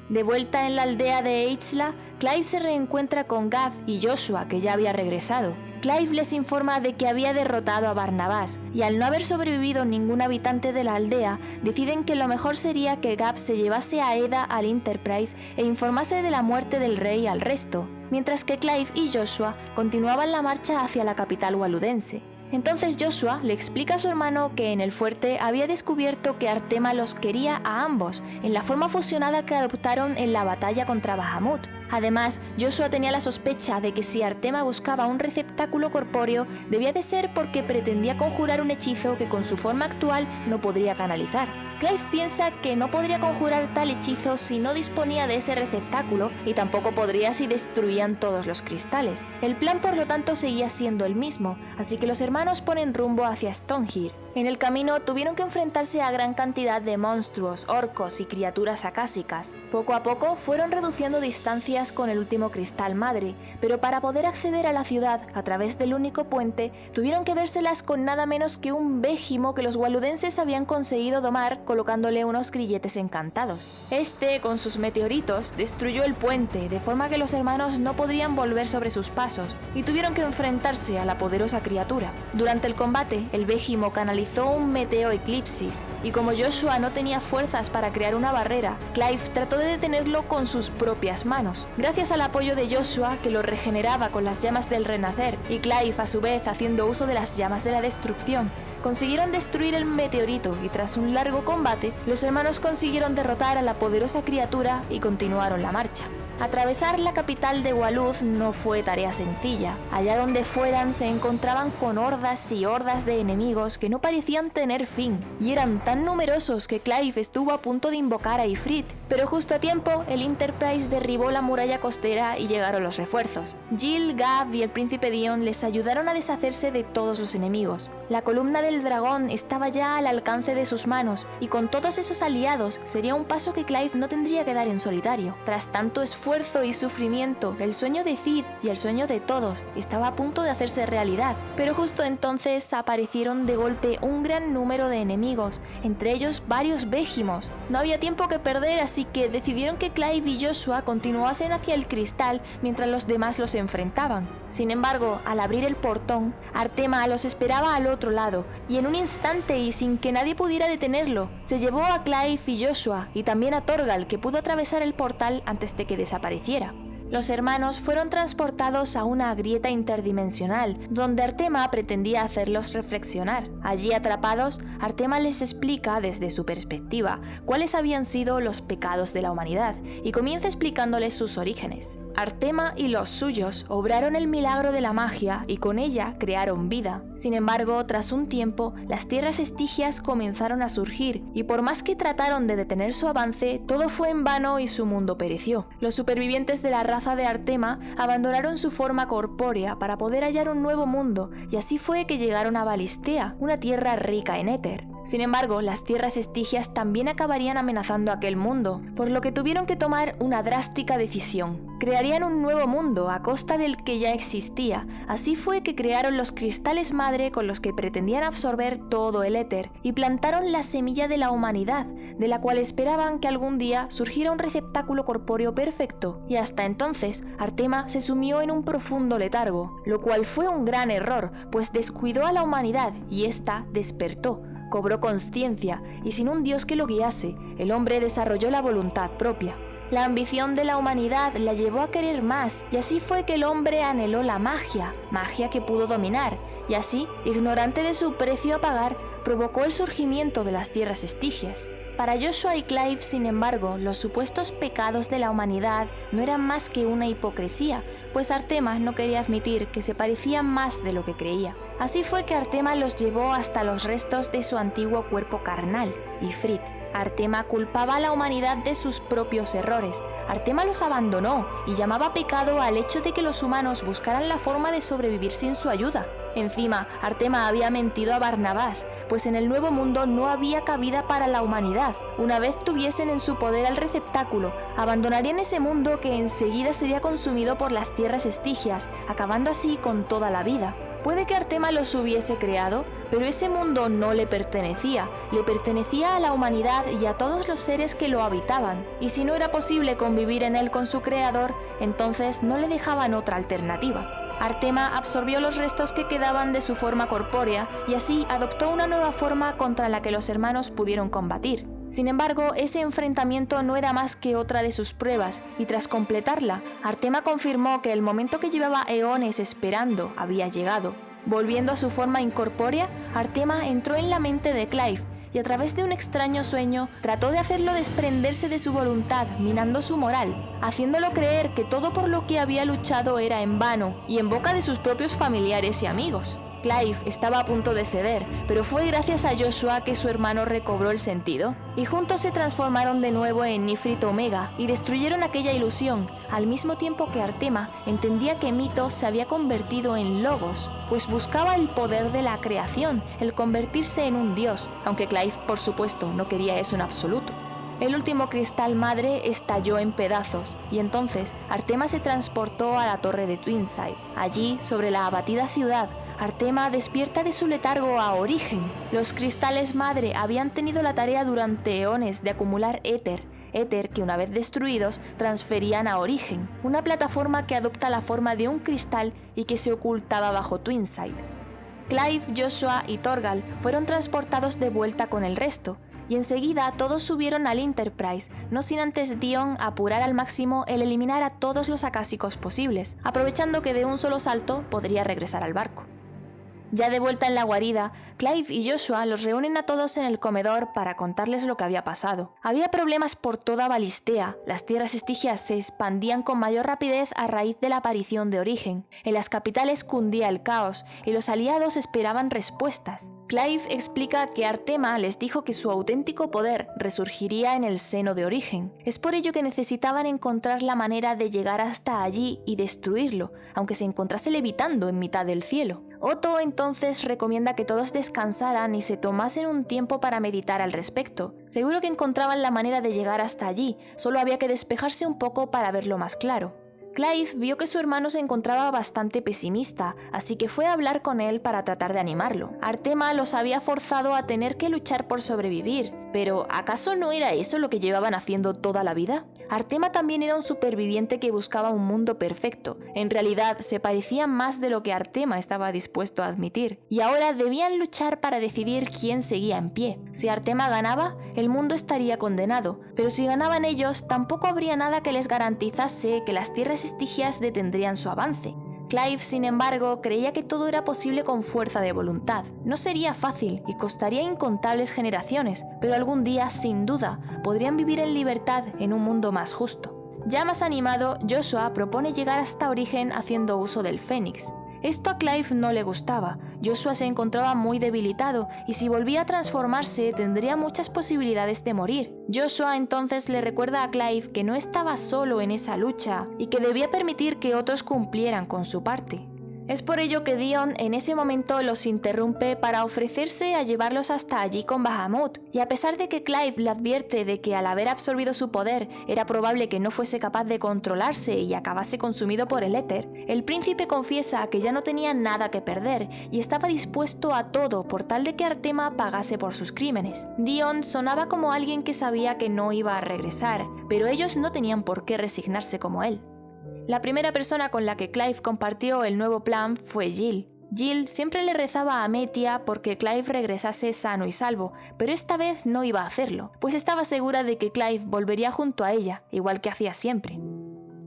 De vuelta en la aldea de Eitzla, Clive se reencuentra con Gav y Joshua, que ya había regresado. Clive les informa de que había derrotado a Barnabás, y al no haber sobrevivido ningún habitante de la aldea, deciden que lo mejor sería que Gav se llevase a Eda al Enterprise e informase de la muerte del rey al resto, mientras que Clive y Joshua continuaban la marcha hacia la capital waludense. Entonces Joshua le explica a su hermano que en el fuerte había descubierto que Artema los quería a ambos, en la forma fusionada que adoptaron en la batalla contra Bahamut. Además, Joshua tenía la sospecha de que si Artema buscaba un receptáculo corpóreo, debía de ser porque pretendía conjurar un hechizo que con su forma actual no podría canalizar. Clive piensa que no podría conjurar tal hechizo si no disponía de ese receptáculo y tampoco podría si destruían todos los cristales. El plan por lo tanto seguía siendo el mismo, así que los hermanos ponen rumbo hacia Stonehill. En el camino tuvieron que enfrentarse a gran cantidad de monstruos, orcos y criaturas acásicas. Poco a poco fueron reduciendo distancias con el último cristal madre, pero para poder acceder a la ciudad a través del único puente, tuvieron que vérselas con nada menos que un Végimo que los waludenses habían conseguido domar colocándole unos grilletes encantados. Este, con sus meteoritos, destruyó el puente, de forma que los hermanos no podrían volver sobre sus pasos, y tuvieron que enfrentarse a la poderosa criatura. Durante el combate, el Végimo canalizó un Meteo Eclipsis, y como Joshua no tenía fuerzas para crear una barrera, Clive trató de detenerlo con sus propias manos. Gracias al apoyo de Joshua, que lo regeneraba con las llamas del renacer, y Clive a su vez haciendo uso de las llamas de la destrucción, consiguieron destruir el meteorito y tras un largo combate, los hermanos consiguieron derrotar a la poderosa criatura y continuaron la marcha. Atravesar la capital de Waluz no fue tarea sencilla. Allá donde fueran se encontraban con hordas y hordas de enemigos que no parecían tener fin, y eran tan numerosos que Clive estuvo a punto de invocar a Ifrit, pero justo a tiempo el Enterprise derribó la muralla costera y llegaron los refuerzos. Jill, Gav y el príncipe Dion les ayudaron a deshacerse de todos los enemigos. La columna del dragón estaba ya al alcance de sus manos, y con todos esos aliados sería un paso que Clive no tendría que dar en solitario. Tras tanto esfuerzo y sufrimiento, el sueño de Cid y el sueño de todos estaba a punto de hacerse realidad, pero justo entonces aparecieron de golpe un gran número de enemigos, entre ellos varios Végimos. No había tiempo que perder, así que decidieron que Clive y Joshua continuasen hacia el cristal mientras los demás los enfrentaban. Sin embargo, al abrir el portón, Artema los esperaba al otro lado, y en un instante y sin que nadie pudiera detenerlo, se llevó a Clive y Joshua y también a Torgal, que pudo atravesar el portal antes de que desapareciera. Los hermanos fueron transportados a una grieta interdimensional, donde Artema pretendía hacerlos reflexionar. Allí atrapados, Artema les explica desde su perspectiva cuáles habían sido los pecados de la humanidad y comienza explicándoles sus orígenes. Artema y los suyos obraron el milagro de la magia y con ella crearon vida. Sin embargo, tras un tiempo, las tierras estigias comenzaron a surgir y por más que trataron de detener su avance, todo fue en vano y su mundo pereció. Los supervivientes de la raza de Artema abandonaron su forma corpórea para poder hallar un nuevo mundo y así fue que llegaron a Valistea, una tierra rica en éter. Sin embargo, las tierras estigias también acabarían amenazando aquel mundo, por lo que tuvieron que tomar una drástica decisión. Crearían un nuevo mundo a costa del que ya existía. Así fue que crearon los cristales madre con los que pretendían absorber todo el éter y plantaron la semilla de la humanidad, de la cual esperaban que algún día surgiera un receptáculo corpóreo perfecto. Y hasta entonces, Artema se sumió en un profundo letargo, lo cual fue un gran error, pues descuidó a la humanidad y ésta despertó. Cobró consciencia y sin un dios que lo guiase, el hombre desarrolló la voluntad propia. La ambición de la humanidad la llevó a querer más y así fue que el hombre anheló la magia que pudo dominar y así, ignorante de su precio a pagar, provocó el surgimiento de las tierras estigias. Para Joshua y Clive, sin embargo, los supuestos pecados de la humanidad no eran más que una hipocresía, pues Artema no quería admitir que se parecían más de lo que creía. Así fue que Artema los llevó hasta los restos de su antiguo cuerpo carnal, Ifrit. Artema culpaba a la humanidad de sus propios errores. Artema los abandonó y llamaba pecado al hecho de que los humanos buscaran la forma de sobrevivir sin su ayuda. Encima, Artema había mentido a Barnabás, pues en el Nuevo Mundo no había cabida para la humanidad. Una vez tuviesen en su poder al receptáculo, abandonarían ese mundo que enseguida sería consumido por las tierras estigias, acabando así con toda la vida. Puede que Artema los hubiese creado, pero ese mundo no le pertenecía a la humanidad y a todos los seres que lo habitaban, y si no era posible convivir en él con su creador, entonces no le dejaban otra alternativa. Artema absorbió los restos que quedaban de su forma corpórea y así adoptó una nueva forma contra la que los hermanos pudieron combatir. Sin embargo, ese enfrentamiento no era más que otra de sus pruebas, y tras completarla, Artema confirmó que el momento que llevaba eones esperando había llegado. Volviendo a su forma incorpórea, Artema entró en la mente de Clive y a través de un extraño sueño trató de hacerlo desprenderse de su voluntad, minando su moral, haciéndolo creer que todo por lo que había luchado era en vano y en boca de sus propios familiares y amigos. Clive estaba a punto de ceder, pero fue gracias a Joshua que su hermano recobró el sentido, y juntos se transformaron de nuevo en Ifrit Omega y destruyeron aquella ilusión, al mismo tiempo que Artema entendía que Mythos se había convertido en Logos, pues buscaba el poder de la creación, el convertirse en un dios, aunque Clive, por supuesto, no quería eso en absoluto. El último cristal madre estalló en pedazos, y entonces Artema se transportó a la torre de Twinside. Allí, sobre la abatida ciudad, Artema despierta de su letargo a Origen. Los cristales madre habían tenido la tarea durante eones de acumular éter que una vez destruidos transferían a Origen, una plataforma que adopta la forma de un cristal y que se ocultaba bajo Twinside. Clive, Joshua y Torgal fueron transportados de vuelta con el resto, y enseguida todos subieron al Enterprise, no sin antes Dion apurar al máximo el eliminar a todos los acásicos posibles, aprovechando que de un solo salto podría regresar al barco. Ya de vuelta en la guarida, Clive y Joshua los reúnen a todos en el comedor para contarles lo que había pasado. Había problemas por toda Balistea, las tierras estigias se expandían con mayor rapidez a raíz de la aparición de Origen, en las capitales cundía el caos y los aliados esperaban respuestas. Clive explica que Artema les dijo que su auténtico poder resurgiría en el seno de Origen. Es por ello que necesitaban encontrar la manera de llegar hasta allí y destruirlo, aunque se encontrase levitando en mitad del cielo. Otto entonces recomienda que todos descansaran y se tomasen un tiempo para meditar al respecto. Seguro que encontraban la manera de llegar hasta allí, solo había que despejarse un poco para verlo más claro. Clive vio que su hermano se encontraba bastante pesimista, así que fue a hablar con él para tratar de animarlo. Artema los había forzado a tener que luchar por sobrevivir, pero ¿acaso no era eso lo que llevaban haciendo toda la vida? Artema también era un superviviente que buscaba un mundo perfecto. En realidad se parecían más de lo que Artema estaba dispuesto a admitir, y ahora debían luchar para decidir quién seguía en pie. Si Artema ganaba, el mundo estaría condenado, pero si ganaban ellos, tampoco habría nada que les garantizase que las tierras estigias detendrían su avance. Clive, sin embargo, creía que todo era posible con fuerza de voluntad. No sería fácil y costaría incontables generaciones, pero algún día, sin duda, podrían vivir en libertad en un mundo más justo. Ya más animado, Joshua propone llegar hasta Origen haciendo uso del Fénix. Esto a Clive no le gustaba. Joshua se encontraba muy debilitado y si volvía a transformarse tendría muchas posibilidades de morir. Joshua entonces le recuerda a Clive que no estaba solo en esa lucha y que debía permitir que otros cumplieran con su parte. Es por ello que Dion en ese momento los interrumpe para ofrecerse a llevarlos hasta allí con Bahamut, y a pesar de que Clive le advierte de que al haber absorbido su poder era probable que no fuese capaz de controlarse y acabase consumido por el éter, el príncipe confiesa que ya no tenía nada que perder y estaba dispuesto a todo por tal de que Artema pagase por sus crímenes. Dion sonaba como alguien que sabía que no iba a regresar, pero ellos no tenían por qué resignarse como él. La primera persona con la que Clive compartió el nuevo plan fue Jill. Jill siempre le rezaba a Metia porque Clive regresase sano y salvo, pero esta vez no iba a hacerlo, pues estaba segura de que Clive volvería junto a ella, igual que hacía siempre.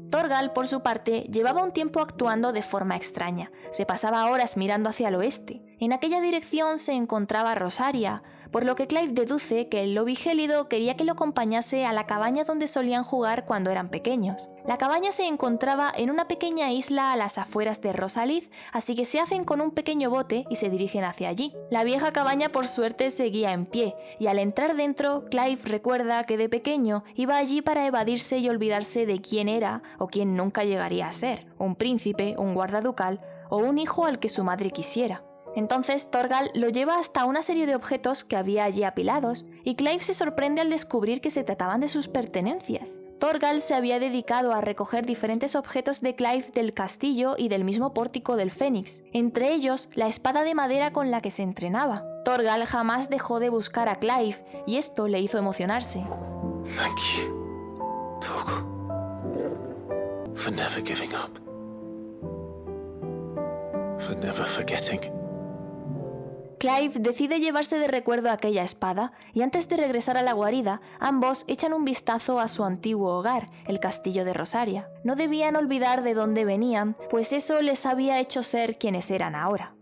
Torgal, por su parte, llevaba un tiempo actuando de forma extraña. Se pasaba horas mirando hacia el oeste. En aquella dirección se encontraba Rosaria, por lo que Clive deduce que el Lobby Gélido quería que lo acompañase a la cabaña donde solían jugar cuando eran pequeños. La cabaña se encontraba en una pequeña isla a las afueras de Rosalith, así que se hacen con un pequeño bote y se dirigen hacia allí. La vieja cabaña por suerte seguía en pie, y al entrar dentro, Clive recuerda que de pequeño iba allí para evadirse y olvidarse de quién era o quién nunca llegaría a ser, un príncipe, un guardaducal o un hijo al que su madre quisiera. Entonces Torgal lo lleva hasta una serie de objetos que había allí apilados, y Clive se sorprende al descubrir que se trataban de sus pertenencias. Torgal se había dedicado a recoger diferentes objetos de Clive del castillo y del mismo pórtico del Fénix, entre ellos la espada de madera con la que se entrenaba. Torgal jamás dejó de buscar a Clive, y esto le hizo emocionarse. Thank you, Torgal, for never giving up, for never forgetting. Clive decide llevarse de recuerdo aquella espada, y antes de regresar a la guarida, ambos echan un vistazo a su antiguo hogar, el castillo de Rosaria. No debían olvidar de dónde venían, pues eso les había hecho ser quienes eran ahora.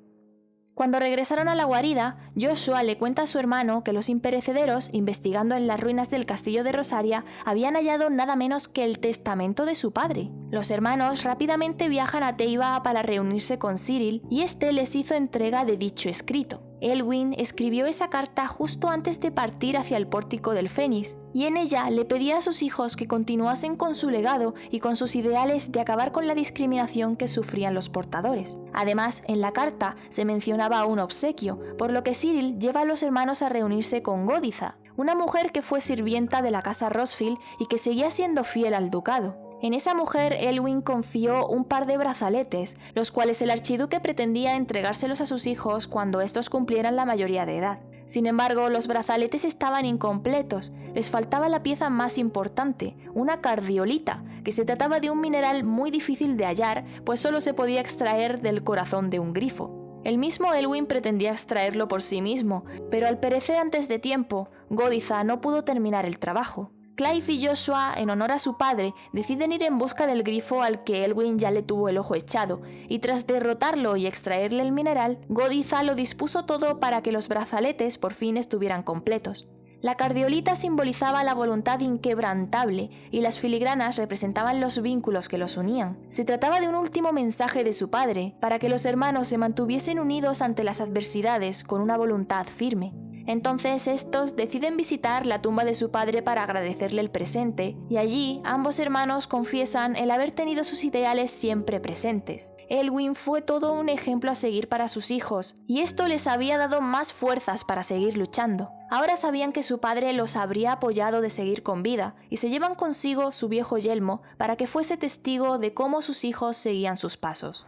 Cuando regresaron a la guarida, Joshua le cuenta a su hermano que los imperecederos, investigando en las ruinas del castillo de Rosaria, habían hallado nada menos que el testamento de su padre. Los hermanos rápidamente viajan a Teiva para reunirse con Cyril y este les hizo entrega de dicho escrito. Elwyn escribió esa carta justo antes de partir hacia el pórtico del Fénix, y en ella le pedía a sus hijos que continuasen con su legado y con sus ideales de acabar con la discriminación que sufrían los portadores. Además, en la carta se mencionaba un obsequio, por lo que Cyril lleva a los hermanos a reunirse con Godiza, una mujer que fue sirvienta de la casa Rosfield y que seguía siendo fiel al ducado. En esa mujer Elwyn confió un par de brazaletes, los cuales el archiduque pretendía entregárselos a sus hijos cuando estos cumplieran la mayoría de edad. Sin embargo, los brazaletes estaban incompletos, les faltaba la pieza más importante, una cardiolita, que se trataba de un mineral muy difícil de hallar, pues solo se podía extraer del corazón de un grifo. El mismo Elwyn pretendía extraerlo por sí mismo, pero al perecer antes de tiempo, Godiza no pudo terminar el trabajo. Clive y Joshua, en honor a su padre, deciden ir en busca del grifo al que Elwyn ya le tuvo el ojo echado, y tras derrotarlo y extraerle el mineral, Godiza lo dispuso todo para que los brazaletes por fin estuvieran completos. La cardiolita simbolizaba la voluntad inquebrantable y las filigranas representaban los vínculos que los unían. Se trataba de un último mensaje de su padre para que los hermanos se mantuviesen unidos ante las adversidades con una voluntad firme. Entonces estos deciden visitar la tumba de su padre para agradecerle el presente, y allí ambos hermanos confiesan el haber tenido sus ideales siempre presentes. Elwyn fue todo un ejemplo a seguir para sus hijos, y esto les había dado más fuerzas para seguir luchando. Ahora sabían que su padre los habría apoyado de seguir con vida, y se llevan consigo su viejo yelmo para que fuese testigo de cómo sus hijos seguían sus pasos.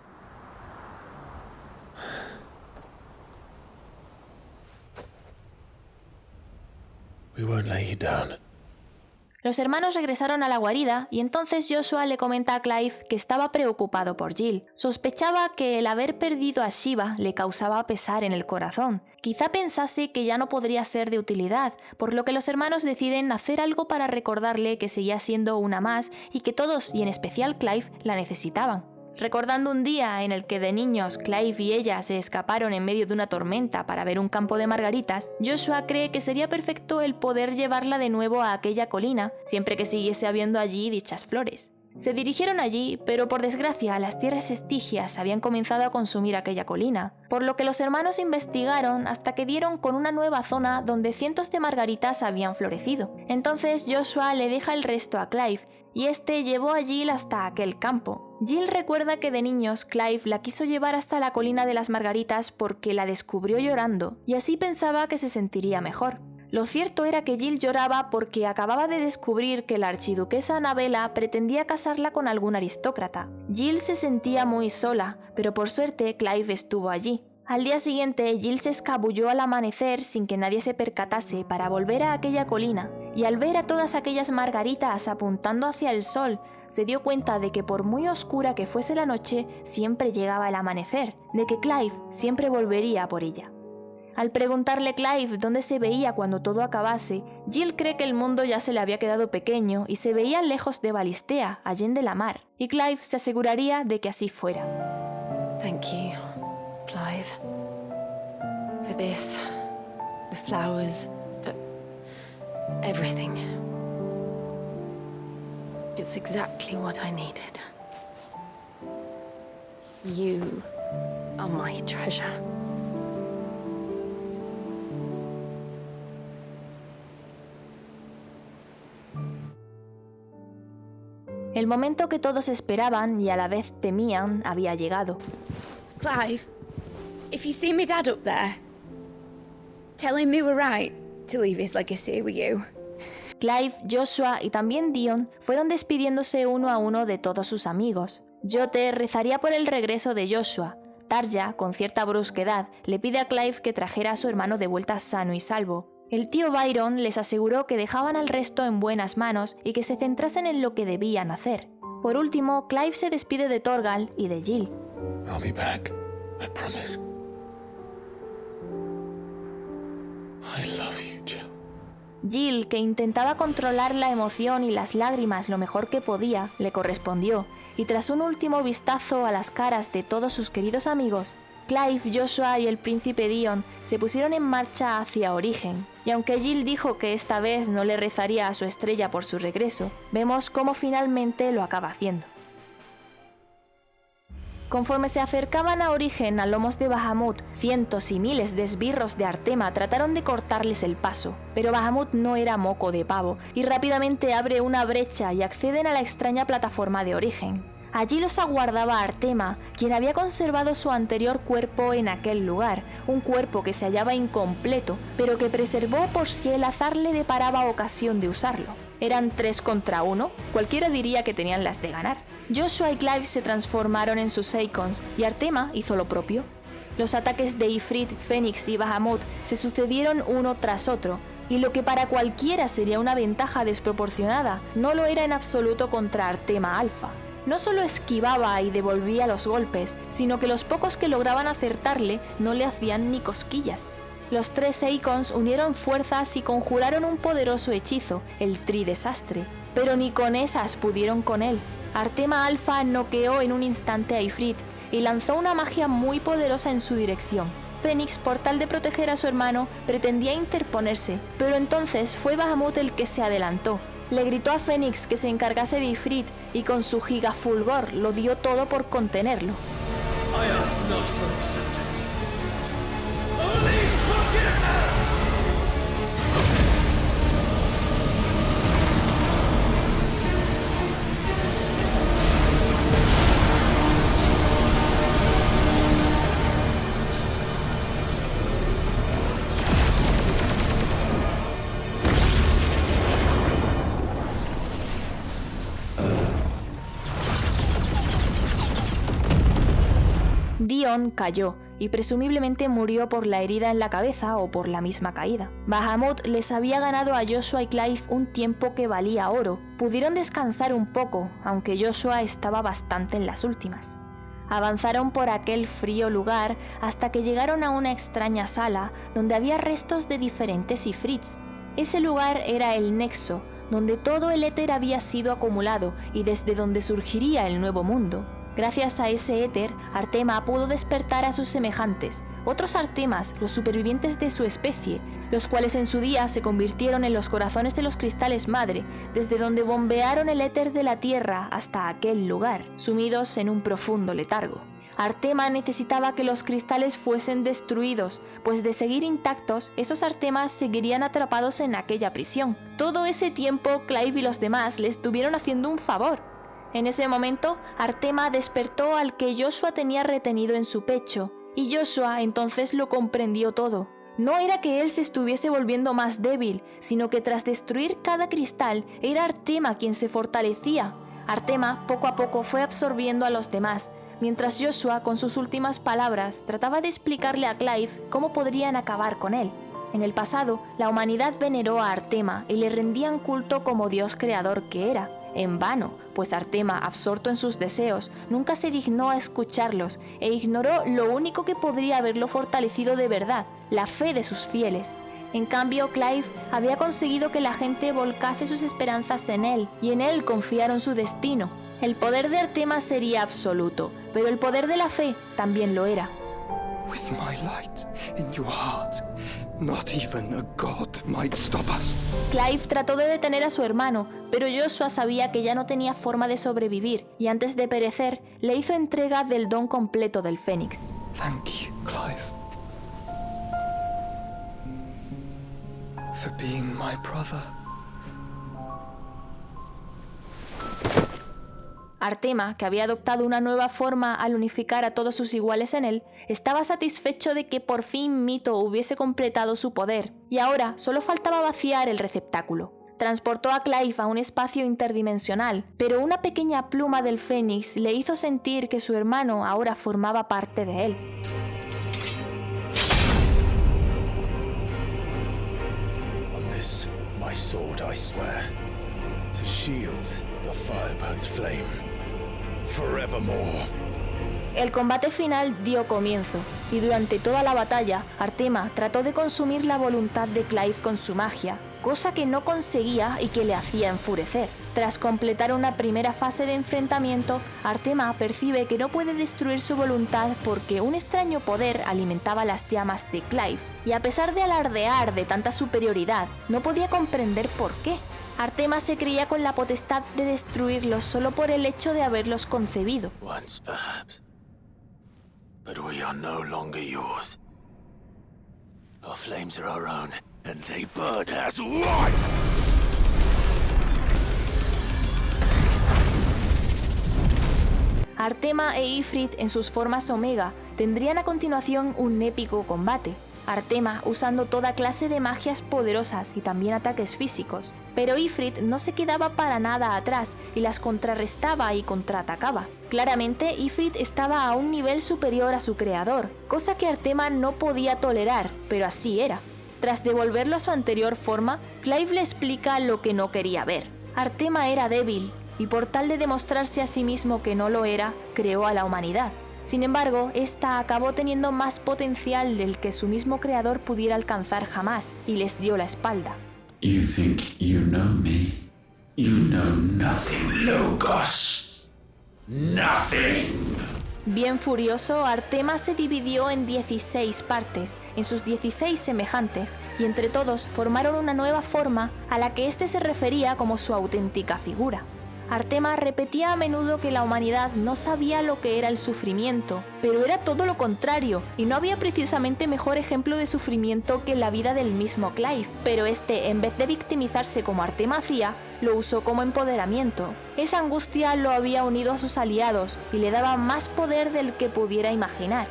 We won't lay you down. Los hermanos regresaron a la guarida y entonces Joshua le comenta a Clive que estaba preocupado por Jill. Sospechaba que el haber perdido a Shiva le causaba pesar en el corazón. Quizá pensase que ya no podría ser de utilidad, por lo que los hermanos deciden hacer algo para recordarle que seguía siendo una más y que todos, y en especial Clive, la necesitaban. Recordando un día en el que de niños Clive y ella se escaparon en medio de una tormenta para ver un campo de margaritas, Joshua cree que sería perfecto el poder llevarla de nuevo a aquella colina, siempre que siguiese habiendo allí dichas flores. Se dirigieron allí, pero por desgracia las tierras estigias habían comenzado a consumir aquella colina, por lo que los hermanos investigaron hasta que dieron con una nueva zona donde cientos de margaritas habían florecido. Entonces Joshua le deja el resto a Clive, y este llevó a Jill hasta aquel campo. Jill recuerda que de niños Clive la quiso llevar hasta la colina de las margaritas porque la descubrió llorando, y así pensaba que se sentiría mejor. Lo cierto era que Jill lloraba porque acababa de descubrir que la archiduquesa Anabela pretendía casarla con algún aristócrata. Jill se sentía muy sola, pero por suerte Clive estuvo allí. Al día siguiente, Jill se escabulló al amanecer sin que nadie se percatase para volver a aquella colina, y al ver a todas aquellas margaritas apuntando hacia el sol, se dio cuenta de que por muy oscura que fuese la noche, siempre llegaba el amanecer, de que Clive siempre volvería por ella. Al preguntarle Clive dónde se veía cuando todo acabase, Jill cree que el mundo ya se le había quedado pequeño y se veía lejos de Valistea, allende la mar, y Clive se aseguraría de que así fuera. Thank you, Clive. For this, the flowers, for everything. It's exactly what I needed. You are my treasure. El momento que todos esperaban y a la vez temían había llegado. Clive, if you see me dad up there, tell him we were right to leave his legacy with you. Clive, Joshua y también Dion fueron despidiéndose uno a uno de todos sus amigos. Jote rezaría por el regreso de Joshua. Tarja, con cierta brusquedad, le pide a Clive que trajera a su hermano de vuelta sano y salvo. El tío Byron les aseguró que dejaban al resto en buenas manos y que se centrasen en lo que debían hacer. Por último, Clive se despide de Torgal y de Jill. I'll be back. I promise. I love you, Jill. Jill, que intentaba controlar la emoción y las lágrimas lo mejor que podía, le correspondió, y tras un último vistazo a las caras de todos sus queridos amigos, Clive, Joshua y el príncipe Dion se pusieron en marcha hacia Origen, y aunque Jill dijo que esta vez no le rezaría a su estrella por su regreso, vemos cómo finalmente lo acaba haciendo. Conforme se acercaban a Origen a lomos de Bahamut, cientos y miles de esbirros de Artema trataron de cortarles el paso, pero Bahamut no era moco de pavo y rápidamente abre una brecha y acceden a la extraña plataforma de Origen. Allí los aguardaba Artema, quien había conservado su anterior cuerpo en aquel lugar, un cuerpo que se hallaba incompleto, pero que preservó por si el azar le deparaba ocasión de usarlo. Eran 3 contra 1, cualquiera diría que tenían las de ganar. Joshua y Clive se transformaron en sus Eikons y Artema hizo lo propio. Los ataques de Ifrit, Fénix y Bahamut se sucedieron uno tras otro, y lo que para cualquiera sería una ventaja desproporcionada, no lo era en absoluto contra Artema Alpha. No solo esquivaba y devolvía los golpes, sino que los pocos que lograban acertarle no le hacían ni cosquillas. Los 3 Eikons unieron fuerzas y conjuraron un poderoso hechizo, el Tridesastre, pero ni con esas pudieron con él. Artema Alpha noqueó en un instante a Ifrit y lanzó una magia muy poderosa en su dirección. Fénix, por tal de proteger a su hermano, pretendía interponerse, pero entonces fue Bahamut el que se adelantó. Le gritó a Fénix que se encargase de Ifrit y con su gigafulgor lo dio todo por contenerlo. I ask not for acceptance, only forgiveness! Dion cayó y presumiblemente murió por la herida en la cabeza o por la misma caída. Bahamut les había ganado a Joshua y Clive un tiempo que valía oro. Pudieron descansar un poco, aunque Joshua estaba bastante en las últimas. Avanzaron por aquel frío lugar hasta que llegaron a una extraña sala donde había restos de diferentes Ifrits. Ese lugar era el Nexo, donde todo el éter había sido acumulado y desde donde surgiría el nuevo mundo. Gracias a ese éter, Artema pudo despertar a sus semejantes, otros Artemas, los supervivientes de su especie, los cuales en su día se convirtieron en los corazones de los cristales madre, desde donde bombearon el éter de la Tierra hasta aquel lugar, sumidos en un profundo letargo. Artema necesitaba que los cristales fuesen destruidos, pues de seguir intactos, esos Artemas seguirían atrapados en aquella prisión. Todo ese tiempo, Clive y los demás le estuvieron haciendo un favor. En ese momento, Artema despertó al que Joshua tenía retenido en su pecho, y Joshua entonces lo comprendió todo. No era que él se estuviese volviendo más débil, sino que tras destruir cada cristal, era Artema quien se fortalecía. Artema poco a poco fue absorbiendo a los demás, mientras Joshua, con sus últimas palabras, trataba de explicarle a Clive cómo podrían acabar con él. En el pasado, la humanidad veneró a Artema y le rendían culto como dios creador que era. En vano, pues Artema, absorto en sus deseos, nunca se dignó a escucharlos e ignoró lo único que podría haberlo fortalecido de verdad, la fe de sus fieles. En cambio, Clive había conseguido que la gente volcase sus esperanzas en él, y en él confiaron su destino. El poder de Artema sería absoluto, pero el poder de la fe también lo era. With my light in your heart, not even a god might stop us. Clive trató de detener a su hermano, pero Joshua sabía que ya no tenía forma de sobrevivir, y antes de perecer, le hizo entrega del don completo del Fénix. Thank you, Clive, for being my brother. Artema, que había adoptado una nueva forma al unificar a todos sus iguales en él, estaba satisfecho de que por fin Mito hubiese completado su poder, y ahora solo faltaba vaciar el receptáculo. Transportó a Clive a un espacio interdimensional, pero una pequeña pluma del Fénix le hizo sentir que su hermano ahora formaba parte de él. On this, my sword I swear, to shield the Firebird's flame, forevermore. El combate final dio comienzo, y durante toda la batalla, Artema trató de consumir la voluntad de Clive con su magia, cosa que no conseguía y que le hacía enfurecer. Tras completar una primera fase de enfrentamiento, Artema percibe que no puede destruir su voluntad porque un extraño poder alimentaba las llamas de Clive, y a pesar de alardear de tanta superioridad, no podía comprender por qué. Artema se creía con la potestad de destruirlos solo por el hecho de haberlos concebido. Once, perhaps. But we are no longer yours. Our flames are our own, and they burn as one! Artema e Ifrit en sus formas Omega tendrían a continuación un épico combate. Artema usando toda clase de magias poderosas y también ataques físicos, pero Ifrit no se quedaba para nada atrás y las contrarrestaba y contraatacaba. Claramente Ifrit estaba a un nivel superior a su creador, cosa que Artema no podía tolerar, pero así era. Tras devolverlo a su anterior forma, Clive le explica lo que no quería ver. Artema era débil, y por tal de demostrarse a sí mismo que no lo era, creó a la humanidad. Sin embargo, esta acabó teniendo más potencial del que su mismo creador pudiera alcanzar jamás, y les dio la espalda. You think you know me? You know nothing, Logos. Nothing. Bien furioso, Artema se dividió en 16 partes, en sus 16 semejantes, y entre todos formaron una nueva forma a la que éste se refería como su auténtica figura. Artema repetía a menudo que la humanidad no sabía lo que era el sufrimiento, pero era todo lo contrario, y no había precisamente mejor ejemplo de sufrimiento que la vida del mismo Clive, pero este, en vez de victimizarse como Artema hacía, lo usó como empoderamiento. Esa angustia lo había unido a sus aliados y le daba más poder del que pudiera imaginar.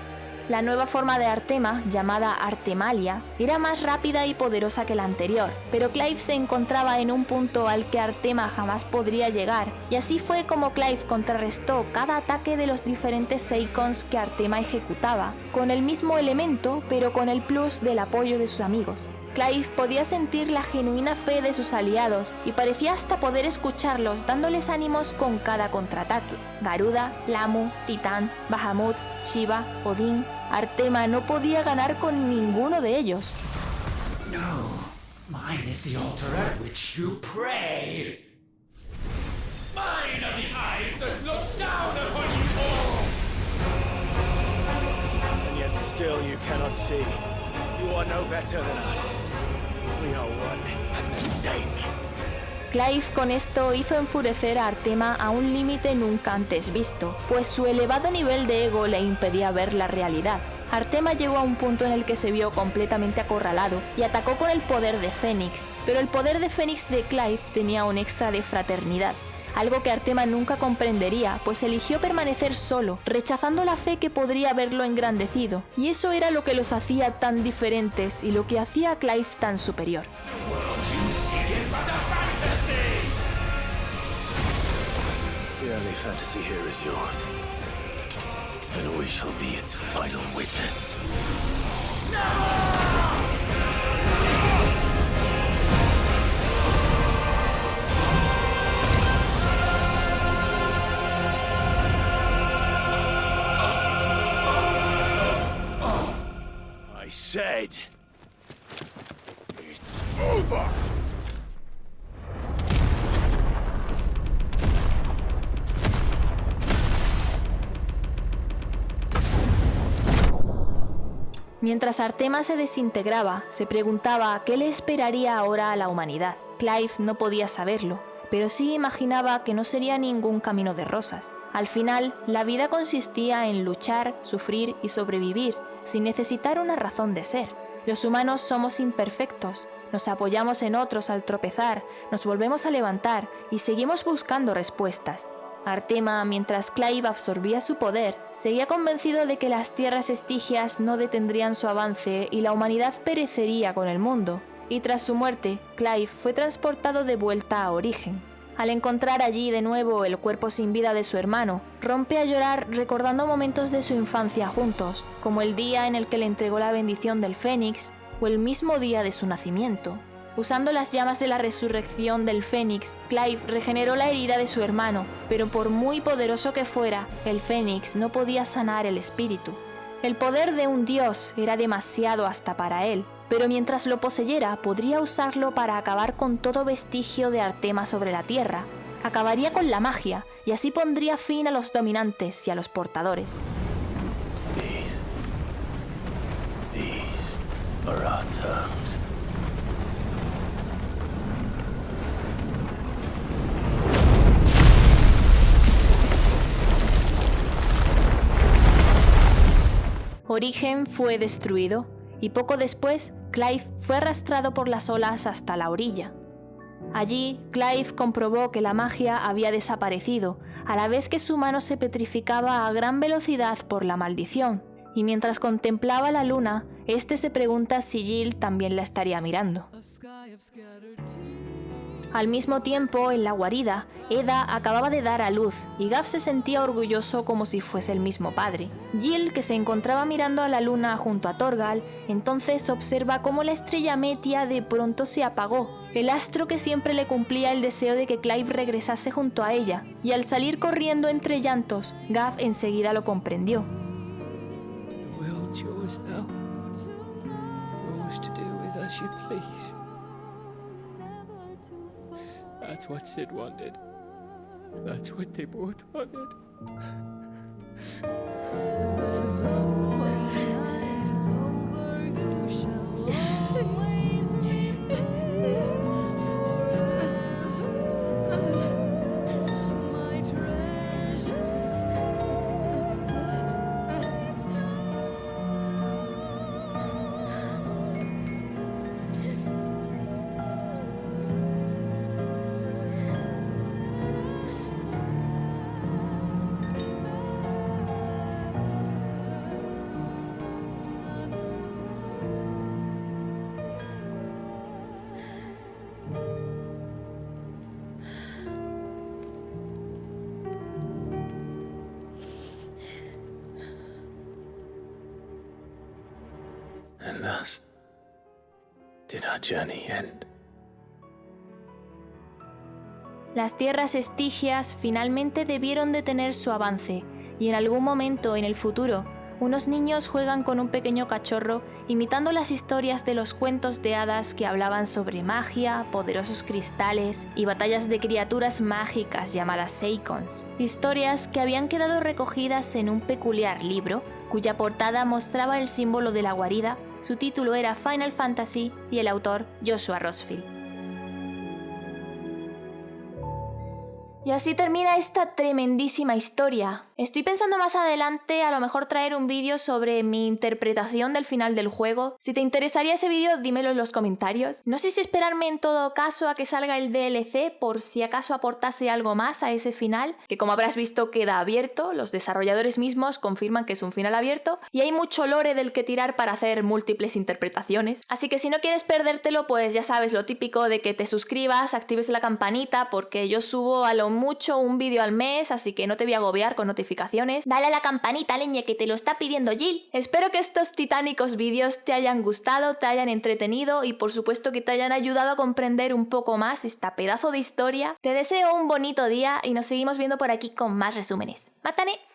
La nueva forma de Artema, llamada Artemalia, era más rápida y poderosa que la anterior, pero Clive se encontraba en un punto al que Artema jamás podría llegar, y así fue como Clive contrarrestó cada ataque de los diferentes Seikons que Artema ejecutaba, con el mismo elemento, pero con el plus del apoyo de sus amigos. Clive podía sentir la genuina fe de sus aliados y parecía hasta poder escucharlos dándoles ánimos con cada contraataque. Garuda, Lamu, Titán, Bahamut, Shiva, Odín. Artema no podía ganar con ninguno de ellos. No, mine is the altar at which you pray. Mine are the eyes that look down upon you all. And yet still you cannot see. You are no better than us. We are one and the same. Clive con esto hizo enfurecer a Artema a un límite nunca antes visto, pues su elevado nivel de ego le impedía ver la realidad. Artema llegó a un punto en el que se vio completamente acorralado y atacó con el poder de Fénix, pero el poder de Fénix de Clive tenía un extra de fraternidad, algo que Artema nunca comprendería, pues eligió permanecer solo, rechazando la fe que podría haberlo engrandecido, y eso era lo que los hacía tan diferentes y lo que hacía a Clive tan superior. The only fantasy here is yours, and we shall be its final witness. I said, it's over! Mientras Artema se desintegraba, se preguntaba qué le esperaría ahora a la humanidad. Clive no podía saberlo, pero sí imaginaba que no sería ningún camino de rosas. Al final, la vida consistía en luchar, sufrir y sobrevivir, sin necesitar una razón de ser. Los humanos somos imperfectos, nos apoyamos en otros al tropezar, nos volvemos a levantar y seguimos buscando respuestas. Artema, mientras Clive absorbía su poder, seguía convencido de que las tierras estigias no detendrían su avance y la humanidad perecería con el mundo, y tras su muerte, Clive fue transportado de vuelta a Origen. Al encontrar allí de nuevo el cuerpo sin vida de su hermano, rompe a llorar recordando momentos de su infancia juntos, como el día en el que le entregó la bendición del Fénix o el mismo día de su nacimiento. Usando las llamas de la resurrección del Fénix, Clive regeneró la herida de su hermano, pero por muy poderoso que fuera, el Fénix no podía sanar el espíritu. El poder de un dios era demasiado hasta para él, pero mientras lo poseyera podría usarlo para acabar con todo vestigio de Artema sobre la Tierra. Acabaría con la magia y así pondría fin a los dominantes y a los portadores. These are our terms. Origen fue destruido y poco después Clive fue arrastrado por las olas hasta la orilla. Allí, Clive comprobó que la magia había desaparecido, a la vez que su mano se petrificaba a gran velocidad por la maldición, y mientras contemplaba la luna, este se pregunta si Jill también la estaría mirando. Al mismo tiempo, en la guarida, Eda acababa de dar a luz y Gav se sentía orgulloso como si fuese el mismo padre. Jill, que se encontraba mirando a la luna junto a Torgal, entonces observa cómo la estrella Metia de pronto se apagó, el astro que siempre le cumplía el deseo de que Clive regresase junto a ella, y al salir corriendo entre llantos, Gav enseguida lo comprendió. The world's yours now. Yours to do with as you please. That's what Sid wanted. That's what they both wanted. And thus did our journey end. Las tierras estigias finalmente debieron detener su avance, y en algún momento en el futuro, unos niños juegan con un pequeño cachorro imitando las historias de los cuentos de hadas que hablaban sobre magia, poderosos cristales y batallas de criaturas mágicas llamadas Seikons. Historias que habían quedado recogidas en un peculiar libro, cuya portada mostraba el símbolo de la guarida, su título era Final Fantasy y el autor Joshua Rosfield. Y así termina esta tremendísima historia. Estoy pensando más adelante a lo mejor traer un vídeo sobre mi interpretación del final del juego. Si te interesaría ese vídeo, dímelo en los comentarios. No sé si esperarme en todo caso a que salga el DLC por si acaso aportase algo más a ese final, que como habrás visto queda abierto, los desarrolladores mismos confirman que es un final abierto y hay mucho lore del que tirar para hacer múltiples interpretaciones. Así que si no quieres perdértelo, pues ya sabes lo típico de que te suscribas, actives la campanita, porque yo subo a lo mucho un vídeo al mes, así que no te voy a agobiar con notificaciones. Dale a la campanita, leñe, que te lo está pidiendo Jill. Espero que estos titánicos vídeos te hayan gustado, te hayan entretenido y por supuesto que te hayan ayudado a comprender un poco más esta pedazo de historia. Te deseo un bonito día y nos seguimos viendo por aquí con más resúmenes. ¡Mátane!